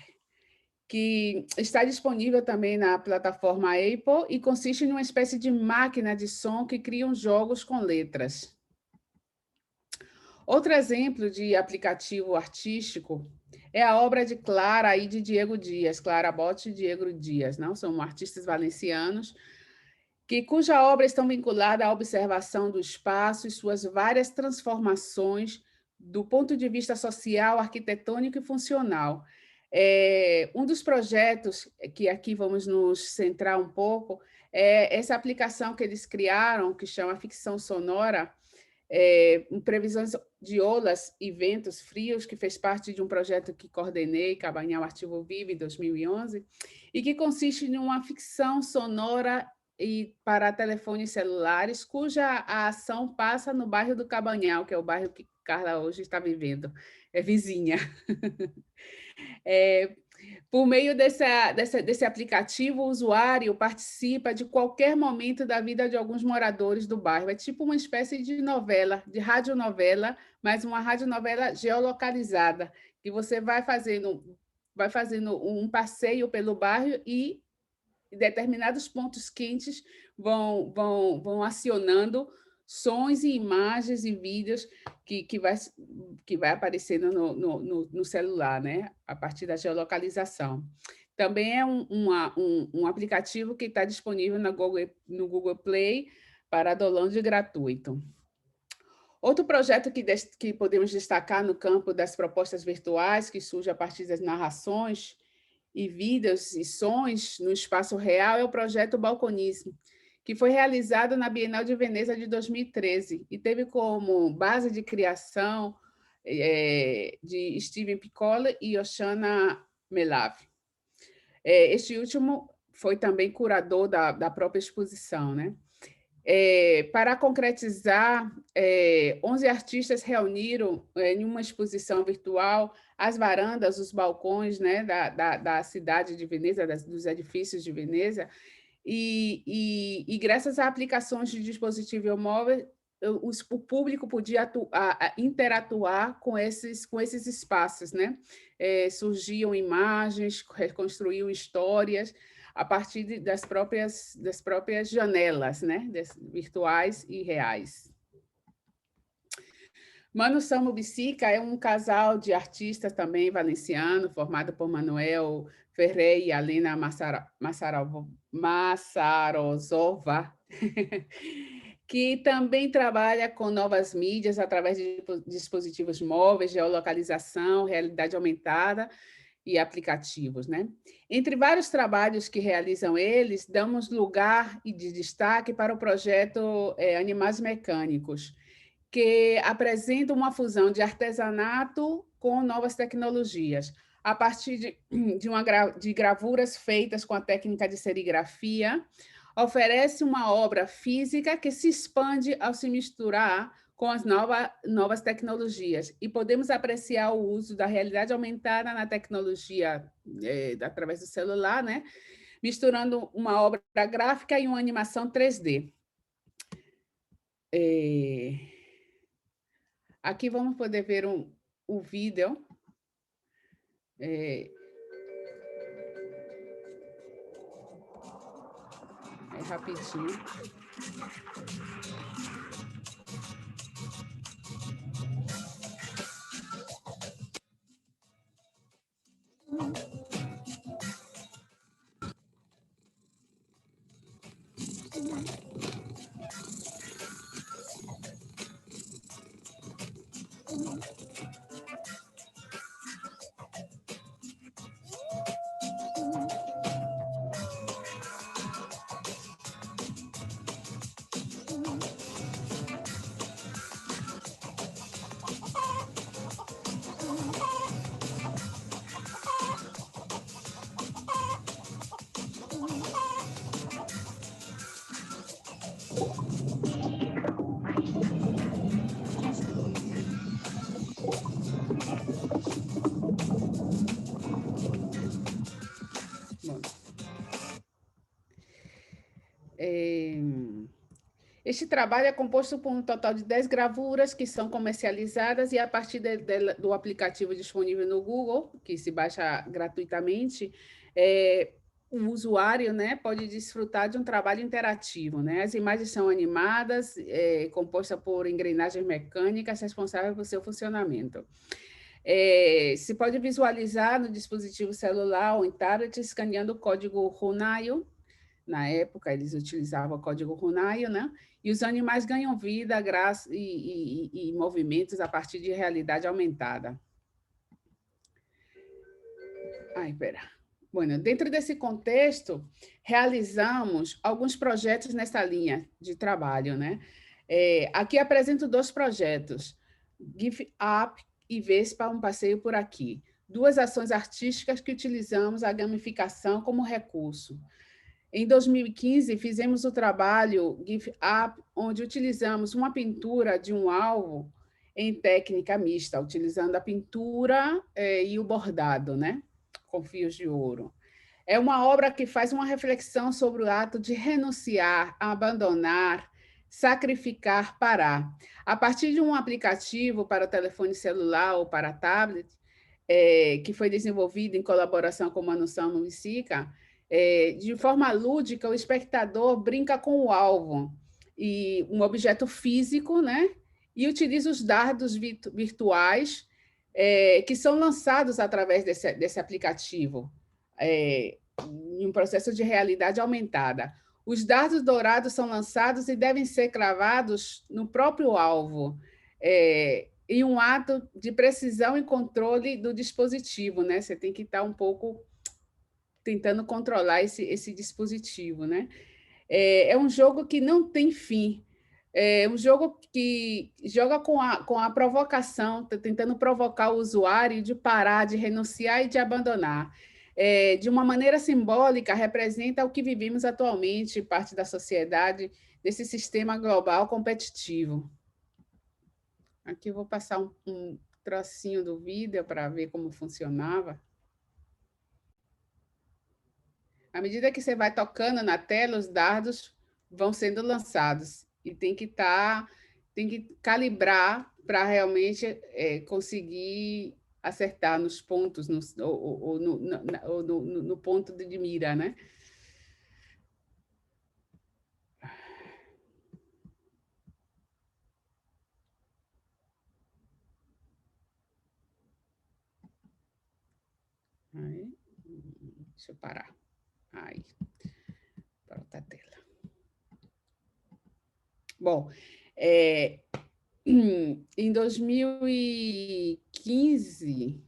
que está disponível também na plataforma Apple e consiste em uma espécie de máquina de som que cria jogos com letras. Outro exemplo de aplicativo artístico é a obra de Clara e de Diego Dias, Clara Botti e Diego Dias, não? São artistas valencianos, cuja obra estão vinculada à observação do espaço e suas várias transformações do ponto de vista social, arquitetônico e funcional. Um dos projetos que aqui vamos nos centrar um pouco é essa aplicação que eles criaram, que chama ficção sonora, previsões de olas e ventos frios, que fez parte de um projeto que coordenei, Cabanhal Arquivo Vivo, em 2011, e que consiste em uma ficção sonora para telefones celulares, cuja a ação passa no bairro do Cabanhal, que é o bairro que Carla hoje está vivendo, é vizinha. Por meio desse aplicativo, o usuário participa de qualquer momento da vida de alguns moradores do bairro. É tipo uma espécie de novela, de radionovela, mas uma radionovela geolocalizada, que você vai fazendo um passeio pelo bairro e determinados pontos quentes vão acionando sons e imagens e vídeos que vai aparecendo no celular, né? A partir da geolocalização. Também é um aplicativo que está disponível no Google Play para download gratuito. Outro projeto que podemos destacar no campo das propostas virtuais, que surge a partir das narrações e vídeos e sons no espaço real, é o projeto Balconismo, que foi realizado na Bienal de Veneza de 2013 e teve como base de criação de Steven Piccolo e Oshana Melav. Este último foi também curador da própria exposição, né? Para concretizar, 11 artistas reuniram em uma exposição virtual as varandas, os balcões, né, da cidade de Veneza, dos edifícios de Veneza, e graças a aplicações de dispositivo móvel, o público podia interatuar com esses espaços, né? Surgiam imagens, reconstruíam histórias a partir das próprias janelas, né? Virtuais e reais. Mano Samu Bicica é um casal de artistas também valenciano, formado por Manuel Ferrer e Alena Massarozova, que também trabalha com novas mídias através de dispositivos móveis, geolocalização, realidade aumentada e aplicativos, né? Entre vários trabalhos que realizam eles, damos lugar e de destaque para o projeto Animais Mecânicos, que apresenta uma fusão de artesanato com novas tecnologias, a partir de gravuras feitas com a técnica de serigrafia, oferece uma obra física que se expande ao se misturar com as novas tecnologias, e podemos apreciar o uso da realidade aumentada na tecnologia através do celular, né? Misturando uma obra gráfica e uma animação 3D. Aqui vamos poder ver o vídeo. É rapidinho. Este trabalho é composto por um total de 10 gravuras que são comercializadas, e a partir do aplicativo disponível no Google, que se baixa gratuitamente, o usuário, né, pode desfrutar de um trabalho interativo, né? As imagens são animadas, compostas por engrenagens mecânicas responsáveis por seu funcionamento. Se pode visualizar no dispositivo celular ou em tablet, escaneando o código RUNAIO, na época eles utilizavam o código Runaio, né? E os animais ganham vida e movimentos a partir de realidade aumentada. Ai, espera. Bueno, dentro desse contexto, realizamos alguns projetos nessa linha de trabalho, né? Aqui apresento 2 projetos, Give Up e Vespa, um passeio por aqui. 2 ações artísticas que utilizamos a gamificação como recurso. Em 2015, fizemos o trabalho Give Up, onde utilizamos uma pintura de um alvo em técnica mista, utilizando a pintura e o bordado, né? Com fios de ouro. É uma obra que faz uma reflexão sobre o ato de renunciar, abandonar, sacrificar, parar. A partir de um aplicativo para telefone celular ou para tablet, que foi desenvolvido em colaboração com Manução no Wisica, de forma lúdica, o espectador brinca com o alvo, e um objeto físico, né? E utiliza os dardos virtuais que são lançados através desse aplicativo, em um processo de realidade aumentada. Os dardos dourados são lançados e devem ser cravados no próprio alvo, em um ato de precisão e controle do dispositivo, né? Você tem que estar um pouco tentando controlar esse dispositivo, né? É um jogo que não tem fim, é um jogo que joga com a provocação, tá tentando provocar o usuário de parar, de renunciar e de abandonar. De uma maneira simbólica, representa o que vivemos atualmente, parte da sociedade, desse sistema global competitivo. Aqui eu vou passar um trocinho do vídeo para ver como funcionava. À medida que você vai tocando na tela, os dardos vão sendo lançados. E tem que calibrar para realmente conseguir acertar nos pontos, no ponto de mira, né? Aí, deixa eu parar. Aí, para outra tela. Bom, em 2015,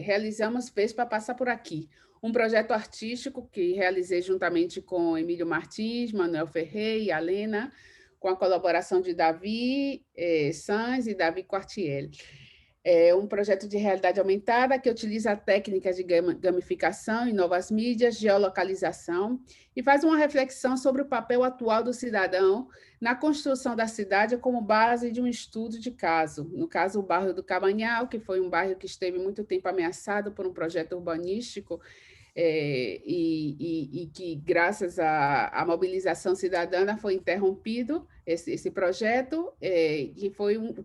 realizamos Vespa Passa por Aqui, um projeto artístico que realizei juntamente com Emílio Martins, Manuel Ferreira e Alena, com a colaboração de Davi Sanz e Davi Quartiel. É um projeto de realidade aumentada que utiliza técnicas de gamificação em novas mídias, geolocalização, e faz uma reflexão sobre o papel atual do cidadão na construção da cidade como base de um estudo de caso. No caso, o bairro do Cabanhal, que foi um bairro que esteve muito tempo ameaçado por um projeto urbanístico, e que, graças à mobilização cidadã, foi interrompido esse projeto,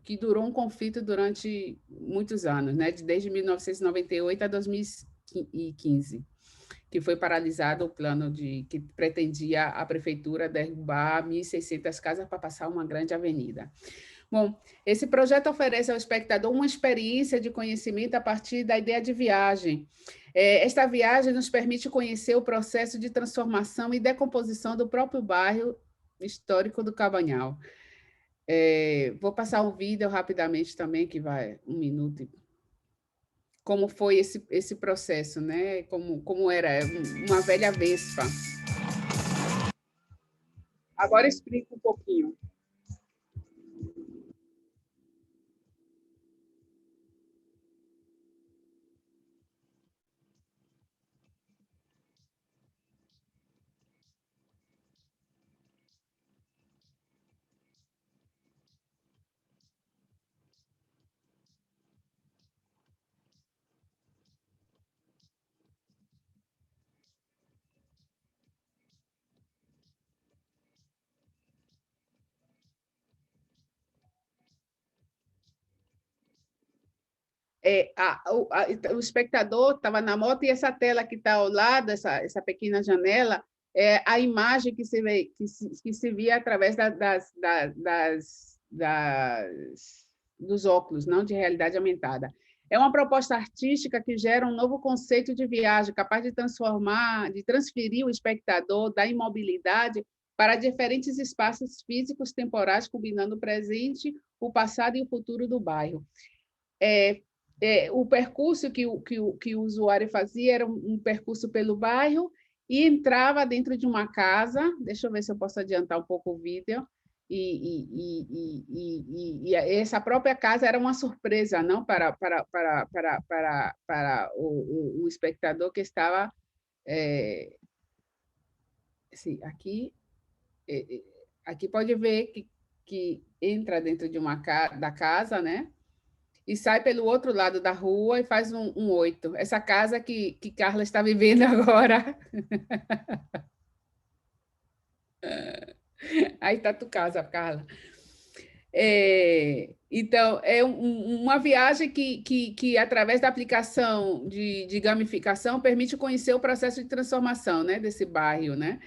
que durou um conflito durante muitos anos, né? Desde 1998 a 2015, que foi paralisado o plano que pretendia a prefeitura derrubar 1.600 casas para passar uma grande avenida. Bom, esse projeto oferece ao espectador uma experiência de conhecimento a partir da ideia de viagem. Esta viagem nos permite conhecer o processo de transformação e decomposição do próprio bairro histórico do Cabanhal. Vou passar um vídeo rapidamente também, que vai 1 minuto. Como foi esse processo, né? Como era uma velha Vespa. Agora explico um pouquinho. O espectador estava na moto e essa tela que está ao lado, essa pequena janela, é a imagem que se via através dos óculos, não de realidade aumentada. É uma proposta artística que gera um novo conceito de viagem, capaz de transferir o espectador da imobilidade para diferentes espaços físicos temporais, combinando o presente, o passado e o futuro do bairro. O percurso que o usuário fazia era um percurso pelo bairro e entrava dentro de uma casa. Deixa eu ver se eu posso adiantar um pouco o vídeo. E essa própria casa era uma surpresa, não para o espectador que estava aqui pode ver que entra dentro de da casa, né? E sai pelo outro lado da rua e faz um 8. Essa casa que Carla está vivendo agora. Aí está tua casa, Carla. Então, é uma viagem que, através da aplicação de gamificação, permite conhecer o processo de transformação, né, desse bairro, né?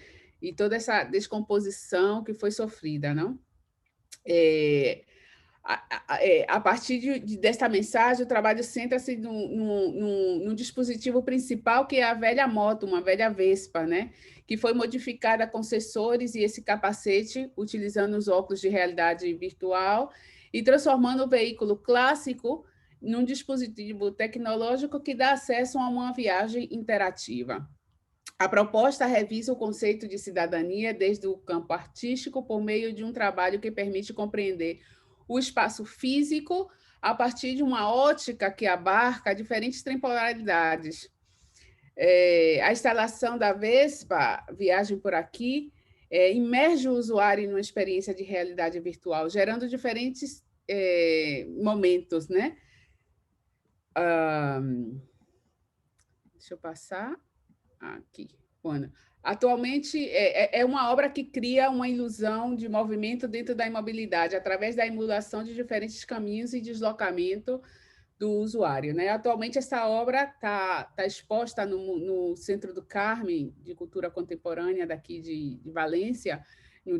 E toda essa descomposição que foi sofrida, não? A partir desta mensagem, o trabalho centra-se num dispositivo principal, que é a velha moto, uma velha Vespa, né? Que foi modificada com sensores e esse capacete, utilizando os óculos de realidade virtual e transformando o veículo clássico num dispositivo tecnológico que dá acesso a uma viagem interativa. A proposta revisa o conceito de cidadania desde o campo artístico por meio de um trabalho que permite compreender o espaço físico a partir de uma ótica que abarca diferentes temporalidades. A instalação da Vespa, Viagem por Aqui, imerge o usuário em uma experiência de realidade virtual, gerando diferentes momentos, né? Deixa eu passar aqui. Bueno. Atualmente, é uma obra que cria uma ilusão de movimento dentro da imobilidade, através da emulação de diferentes caminhos e deslocamento do usuário, né? Atualmente, essa obra está exposta no Centro do Carme, de Cultura Contemporânea, daqui de Valência,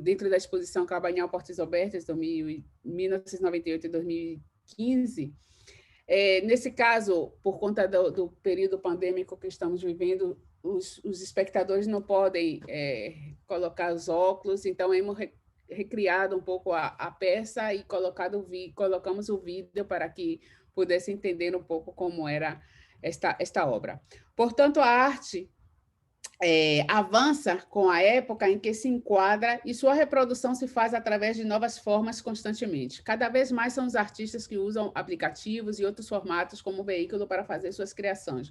dentro da exposição Cabanhal Portas Obertas, 1998 e 2015. Nesse caso, por conta do período pandêmico que estamos vivendo, os espectadores não podem colocar os óculos, então hemos recriado um pouco a peça e colocamos o vídeo para que pudesse entender um pouco como era esta obra. Portanto, a arte avança com a época em que se enquadra e sua reprodução se faz através de novas formas constantemente. Cada vez mais são os artistas que usam aplicativos e outros formatos como veículo para fazer suas criações.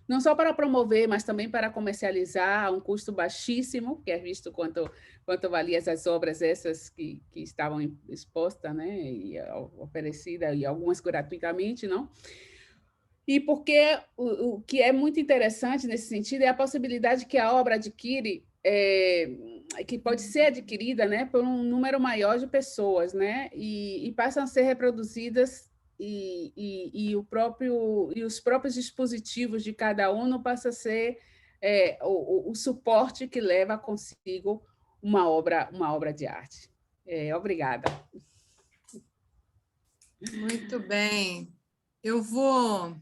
Não só para promover, mas também para comercializar a um custo baixíssimo, que é visto quanto valia essas obras essas que estavam expostas, né, e oferecidas, e algumas gratuitamente, não? E porque o que é muito interessante nesse sentido é a possibilidade que a obra adquire, que pode ser adquirida, né, por um número maior de pessoas, né, e passam a ser reproduzidas e os próprios dispositivos de cada um não passa a ser o suporte que leva consigo uma obra de arte. Obrigada. Muito bem. Eu vou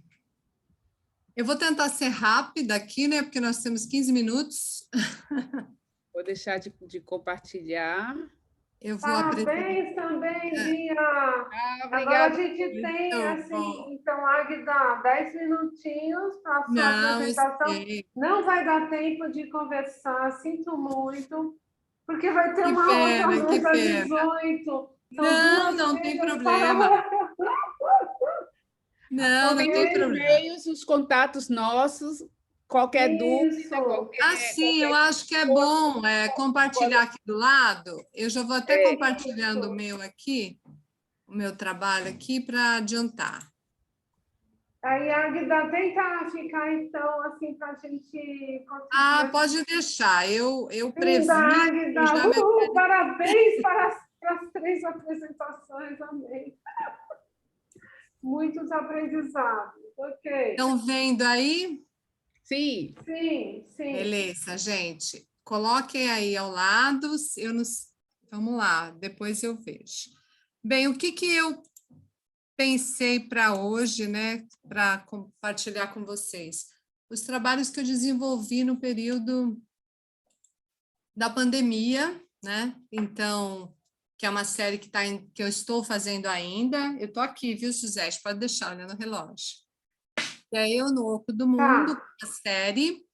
tentar ser rápida aqui, né? Porque nós temos 15 minutos. Vou deixar de compartilhar. Eu vou Parabéns também, Bia. Obrigada. Agora a gente tem, assim, então, Águida, 10 minutinhos para a sua apresentação. Não vai dar tempo de conversar, sinto muito, porque vai ter uma outra mesa às 18. Não tem problema. Não tem problema. Os contatos nossos, qualquer dúvida. Sim, eu acho que é bom compartilhar aqui do lado. Eu já vou até compartilhando o meu aqui, o meu trabalho aqui, para adiantar. Aí, Águida, tenta ficar, então, assim, para a gente conseguir... Pode deixar. Eu previ... Águida, parabéns para as 3 apresentações, amém. Muitos aprendizados, ok. Estão vendo aí? Sim. Sim. Beleza, gente. Coloquem aí ao lado. Vamos lá, depois eu vejo. Bem, o que eu pensei para hoje, né, para compartilhar com vocês. Os trabalhos que eu desenvolvi no período da pandemia, né? Então, que é uma série que eu estou fazendo ainda. Eu estou aqui, viu, Suzete? Pode deixar, olhando o relógio. E aí, Eu no Oco do Mundo, a série.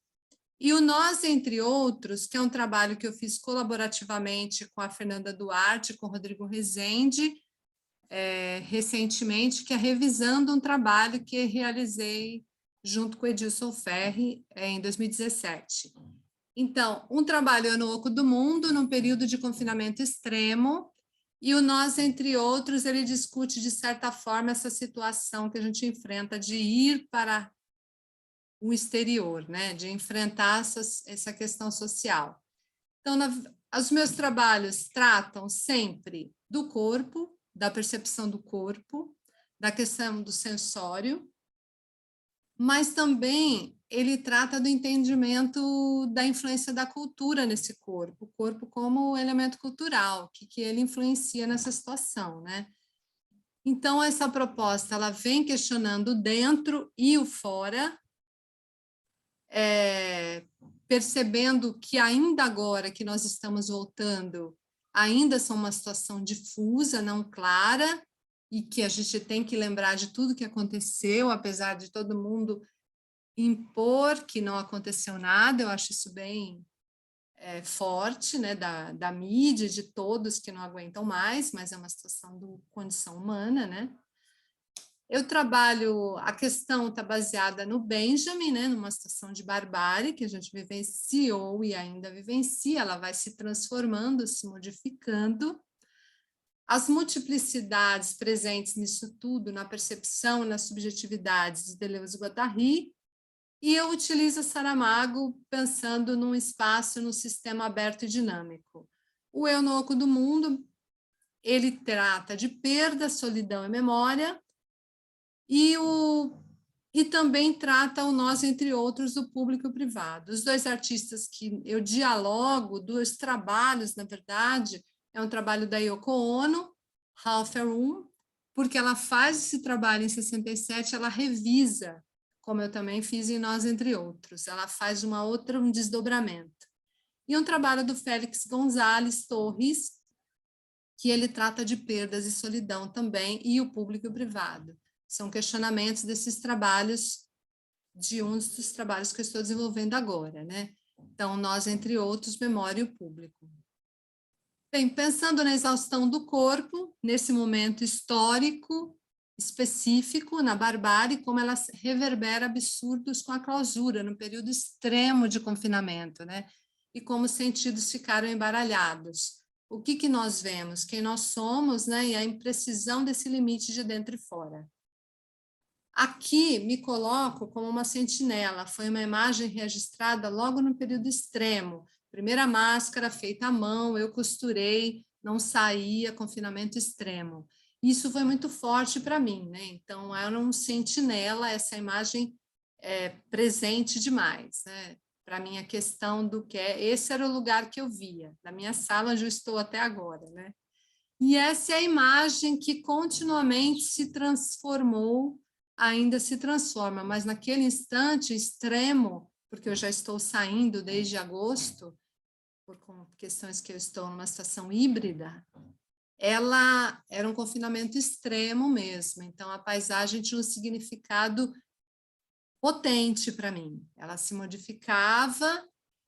E o Nós, Entre Outros, que é um trabalho que eu fiz colaborativamente com a Fernanda Duarte, com o Rodrigo Rezende, recentemente, que é revisando um trabalho que realizei junto com o Edilson Ferri em 2017. Então, um trabalho Eu no Oco do Mundo, num período de confinamento extremo, e o Nós, Entre Outros, ele discute, de certa forma, essa situação que a gente enfrenta de ir para o exterior, né? De enfrentar essa questão social. Então, os meus trabalhos tratam sempre do corpo, da percepção do corpo, da questão do sensório, mas também ele trata do entendimento da influência da cultura nesse corpo, o corpo como elemento cultural, que ele influencia nessa situação, né? Então, essa proposta, ela vem questionando o dentro e o fora, percebendo que ainda agora que nós estamos voltando, ainda são uma situação difusa, não clara, e que a gente tem que lembrar de tudo que aconteceu, apesar de todo mundo impor que não aconteceu nada. Eu acho isso bem forte, né, da mídia, de todos que não aguentam mais, mas é uma situação de condição humana, né? Eu trabalho, a questão está baseada no Benjamin, né, numa situação de barbárie que a gente vivenciou e ainda vivencia, ela vai se transformando, se modificando. As multiplicidades presentes nisso tudo, na percepção, nas subjetividades de Deleuze-Guattari, e eu utilizo Saramago pensando num espaço, num sistema aberto e dinâmico. O Eu no Oco do Mundo, ele trata de perda, solidão e memória, e também trata o Nós, Entre Outros, do público e privado. Os dois artistas que eu dialogo, dois trabalhos, na verdade, é um trabalho da Yoko Ono, Half a Room, porque ela faz esse trabalho em 67, ela revisa, como eu também fiz em Nós, Entre Outros, ela faz um desdobramento. E um trabalho do Félix González Torres, que ele trata de perdas e solidão também, e o público e o privado. São questionamentos desses trabalhos, de uns dos trabalhos que eu estou desenvolvendo agora, né? Então, Nós, Entre Outros, Memória e o Público. Bem, pensando na exaustão do corpo, nesse momento histórico, específico, na barbárie, como ela reverbera absurdos com a clausura, no período extremo de confinamento, né? E como os sentidos ficaram embaralhados. O que nós vemos? Quem nós somos, né? E a imprecisão desse limite de dentro e fora. Aqui me coloco como uma sentinela, foi uma imagem registrada logo no período extremo. Primeira máscara feita à mão, eu costurei, não saía, confinamento extremo. Isso foi muito forte para mim, né? Então, era um sentinela, essa imagem presente demais, né? Para mim, a questão do que esse era o lugar que eu via, da minha sala onde eu estou até agora, né? E essa é a imagem que continuamente se transformou, ainda se transforma, mas naquele instante extremo, porque eu já estou saindo desde agosto, por questões que eu estou numa situação híbrida, ela era um confinamento extremo mesmo, então a paisagem tinha um significado potente para mim, ela se modificava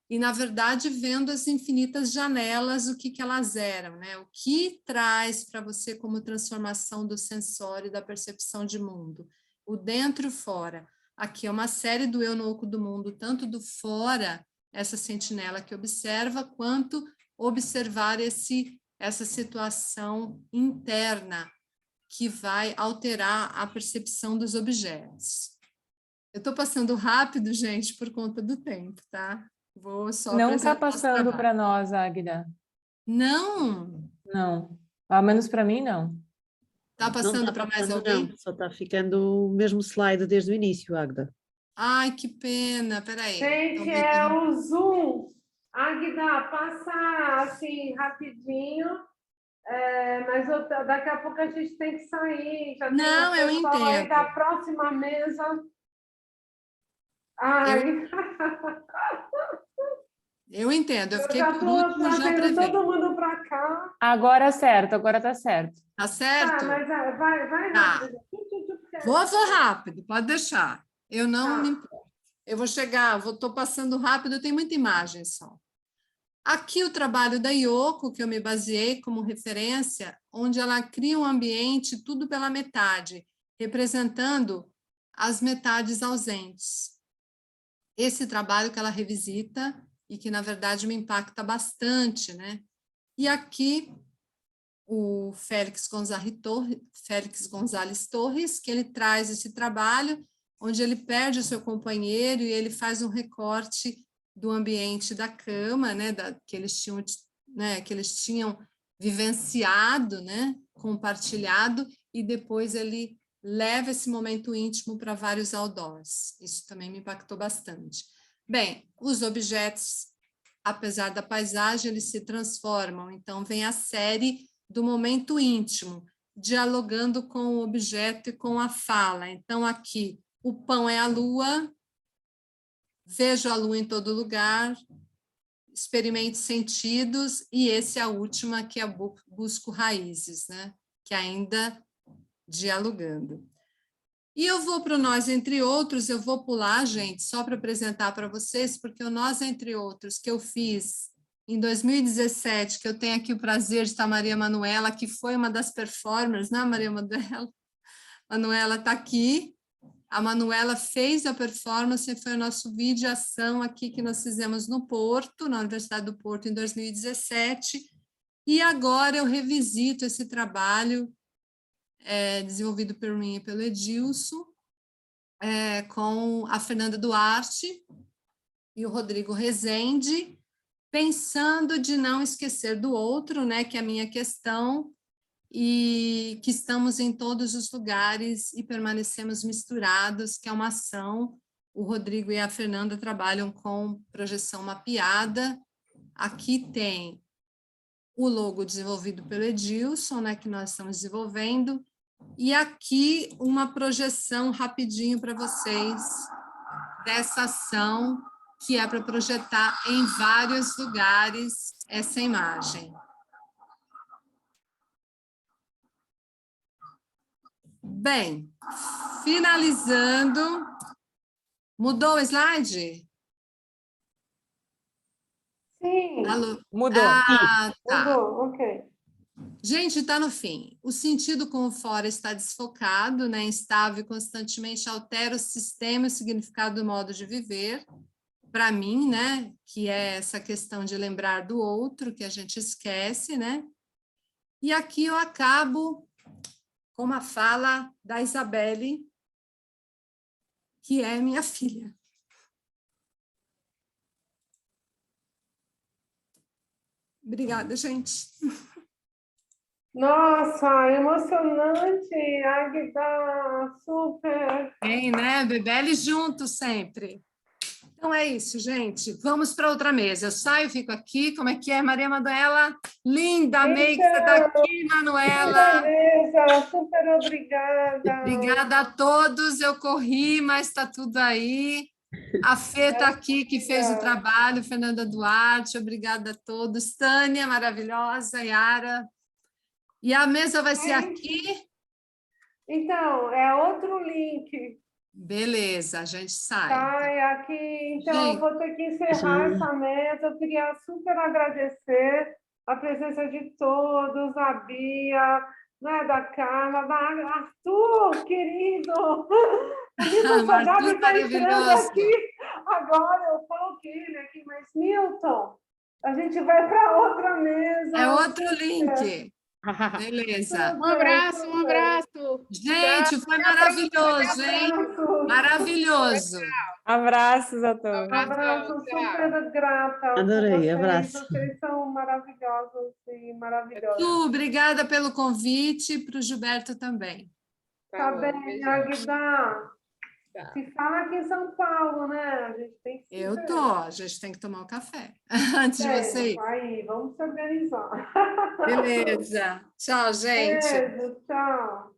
e, na verdade, vendo as infinitas janelas, o que elas eram, né? O que traz para você como transformação do sensório e da percepção de mundo, o dentro e o fora. Aqui é uma série do Eu no Oco do Mundo, tanto do fora, essa sentinela que observa, quanto observar essa situação interna que vai alterar a percepção dos objetos. Eu estou passando rápido, gente, por conta do tempo, tá? Vou só não está passando para nós, Águida. Não? Não. Ao menos para mim, não. Está passando para mais alguém? Não, só está ficando o mesmo slide desde o início, Águida. Ai, que pena, peraí. Gente, é o Zoom. Águida, passa assim rapidinho, mas daqui a pouco a gente tem que sair. Já Não, tem o eu pessoal aí entendo. da próxima mesa. Ai, Eu entendo, eu eu fiquei já por estou último, já trazendo prevendo. todo mundo para cá. Agora é certo, agora tá certo. Tá Tá, certo? mas vai Tá. rápido. Vou rápido, pode deixar. Eu não Tá. me importo. Eu vou chegar, estou passando rápido, tem muita imagem só. Aqui o trabalho da Yoko, que eu me baseei como referência, onde ela cria um ambiente tudo pela metade, representando as metades ausentes. Esse trabalho que ela revisita e que, na verdade, me impacta bastante, né? E aqui o Félix Gonzalez Torres, que ele traz esse trabalho, onde ele perde o seu companheiro e ele faz um recorte do ambiente da cama, né, que eles tinham vivenciado, né, compartilhado, e depois ele leva esse momento íntimo para vários outdoors. Isso também me impactou bastante. Bem, os objetos, apesar da paisagem, eles se transformam. Então, vem a série do momento íntimo, dialogando com o objeto e com a fala. Então, aqui, o pão é a lua, vejo a lua em todo lugar, experimente sentidos, e esse é a última, que é busco raízes, né? Que ainda dialogando. E eu vou para o Nós Entre Outros, eu vou pular, gente, só para apresentar para vocês, porque o Nós Entre Outros que eu fiz em 2017, que eu tenho aqui o prazer de estar Maria Manuela, que foi uma das performers, né, Maria Manuela? Manuela está aqui. A Manuela fez a performance, foi o nosso vídeo ação aqui que nós fizemos no Porto, na Universidade do Porto, em 2017. E agora eu revisito esse trabalho desenvolvido por mim e pelo Edilson, com a Fernanda Duarte e o Rodrigo Rezende, pensando de não esquecer do outro, né, que é a minha questão, e que estamos em todos os lugares e permanecemos misturados, que é uma ação. O Rodrigo e a Fernanda trabalham com projeção mapeada. Aqui tem o logo desenvolvido pelo Edilson, né, que nós estamos desenvolvendo, e aqui uma projeção rapidinho para vocês dessa ação, que é para projetar em vários lugares essa imagem. Bem, finalizando. Mudou o slide? Sim. Alô? Mudou. Ah, tá. Mudou, ok. Gente, está no fim. O sentido com o fora está desfocado, né, instável e constantemente altera o sistema e o significado do modo de viver. Para mim, né, que é essa questão de lembrar do outro, que a gente esquece, né? E aqui eu acabo com uma fala da Isabelle, que é minha filha. Obrigada, gente. Nossa, emocionante, Águida, super. Bem, né? Bebele junto sempre. Então é isso, gente. Vamos para outra mesa. Eu saio, fico aqui. Como é que é, Maria Manuela? Linda, amei que você está aqui, Manuela. Beleza, super obrigada. Obrigada a todos. Eu corri, mas está tudo aí. A Fê está aqui, que fez o trabalho. Fernanda Duarte, obrigada a todos. Tânia, maravilhosa. Yara. E a mesa vai ser aqui. Então, é outro link. Beleza, a gente sai. Sai aqui. Então, eu vou ter que encerrar essa mesa. Eu queria super agradecer a presença de todos, a Bia, né, da Carla, da Arthur, querido. O Milton Salgado está entrando aqui agora. Eu coloquei ele aqui, mas Milton, a gente vai para outra mesa. É outro link. Beleza. Um abraço, um abraço. Gente, foi maravilhoso, hein? Maravilhoso. Abraços a todos. Um abraço, super grata. Adorei, abraço. Vocês são maravilhosos e maravilhosos. Tu, obrigada pelo convite, para o Gilberto também. Tá bem, beijão. Águida. Se fala aqui em São Paulo, né? A gente tem que Eu tô, a gente tem que tomar um café antes de você ir. Aí, vamos se organizar. Beleza. Tchau, gente. Beijo, tchau.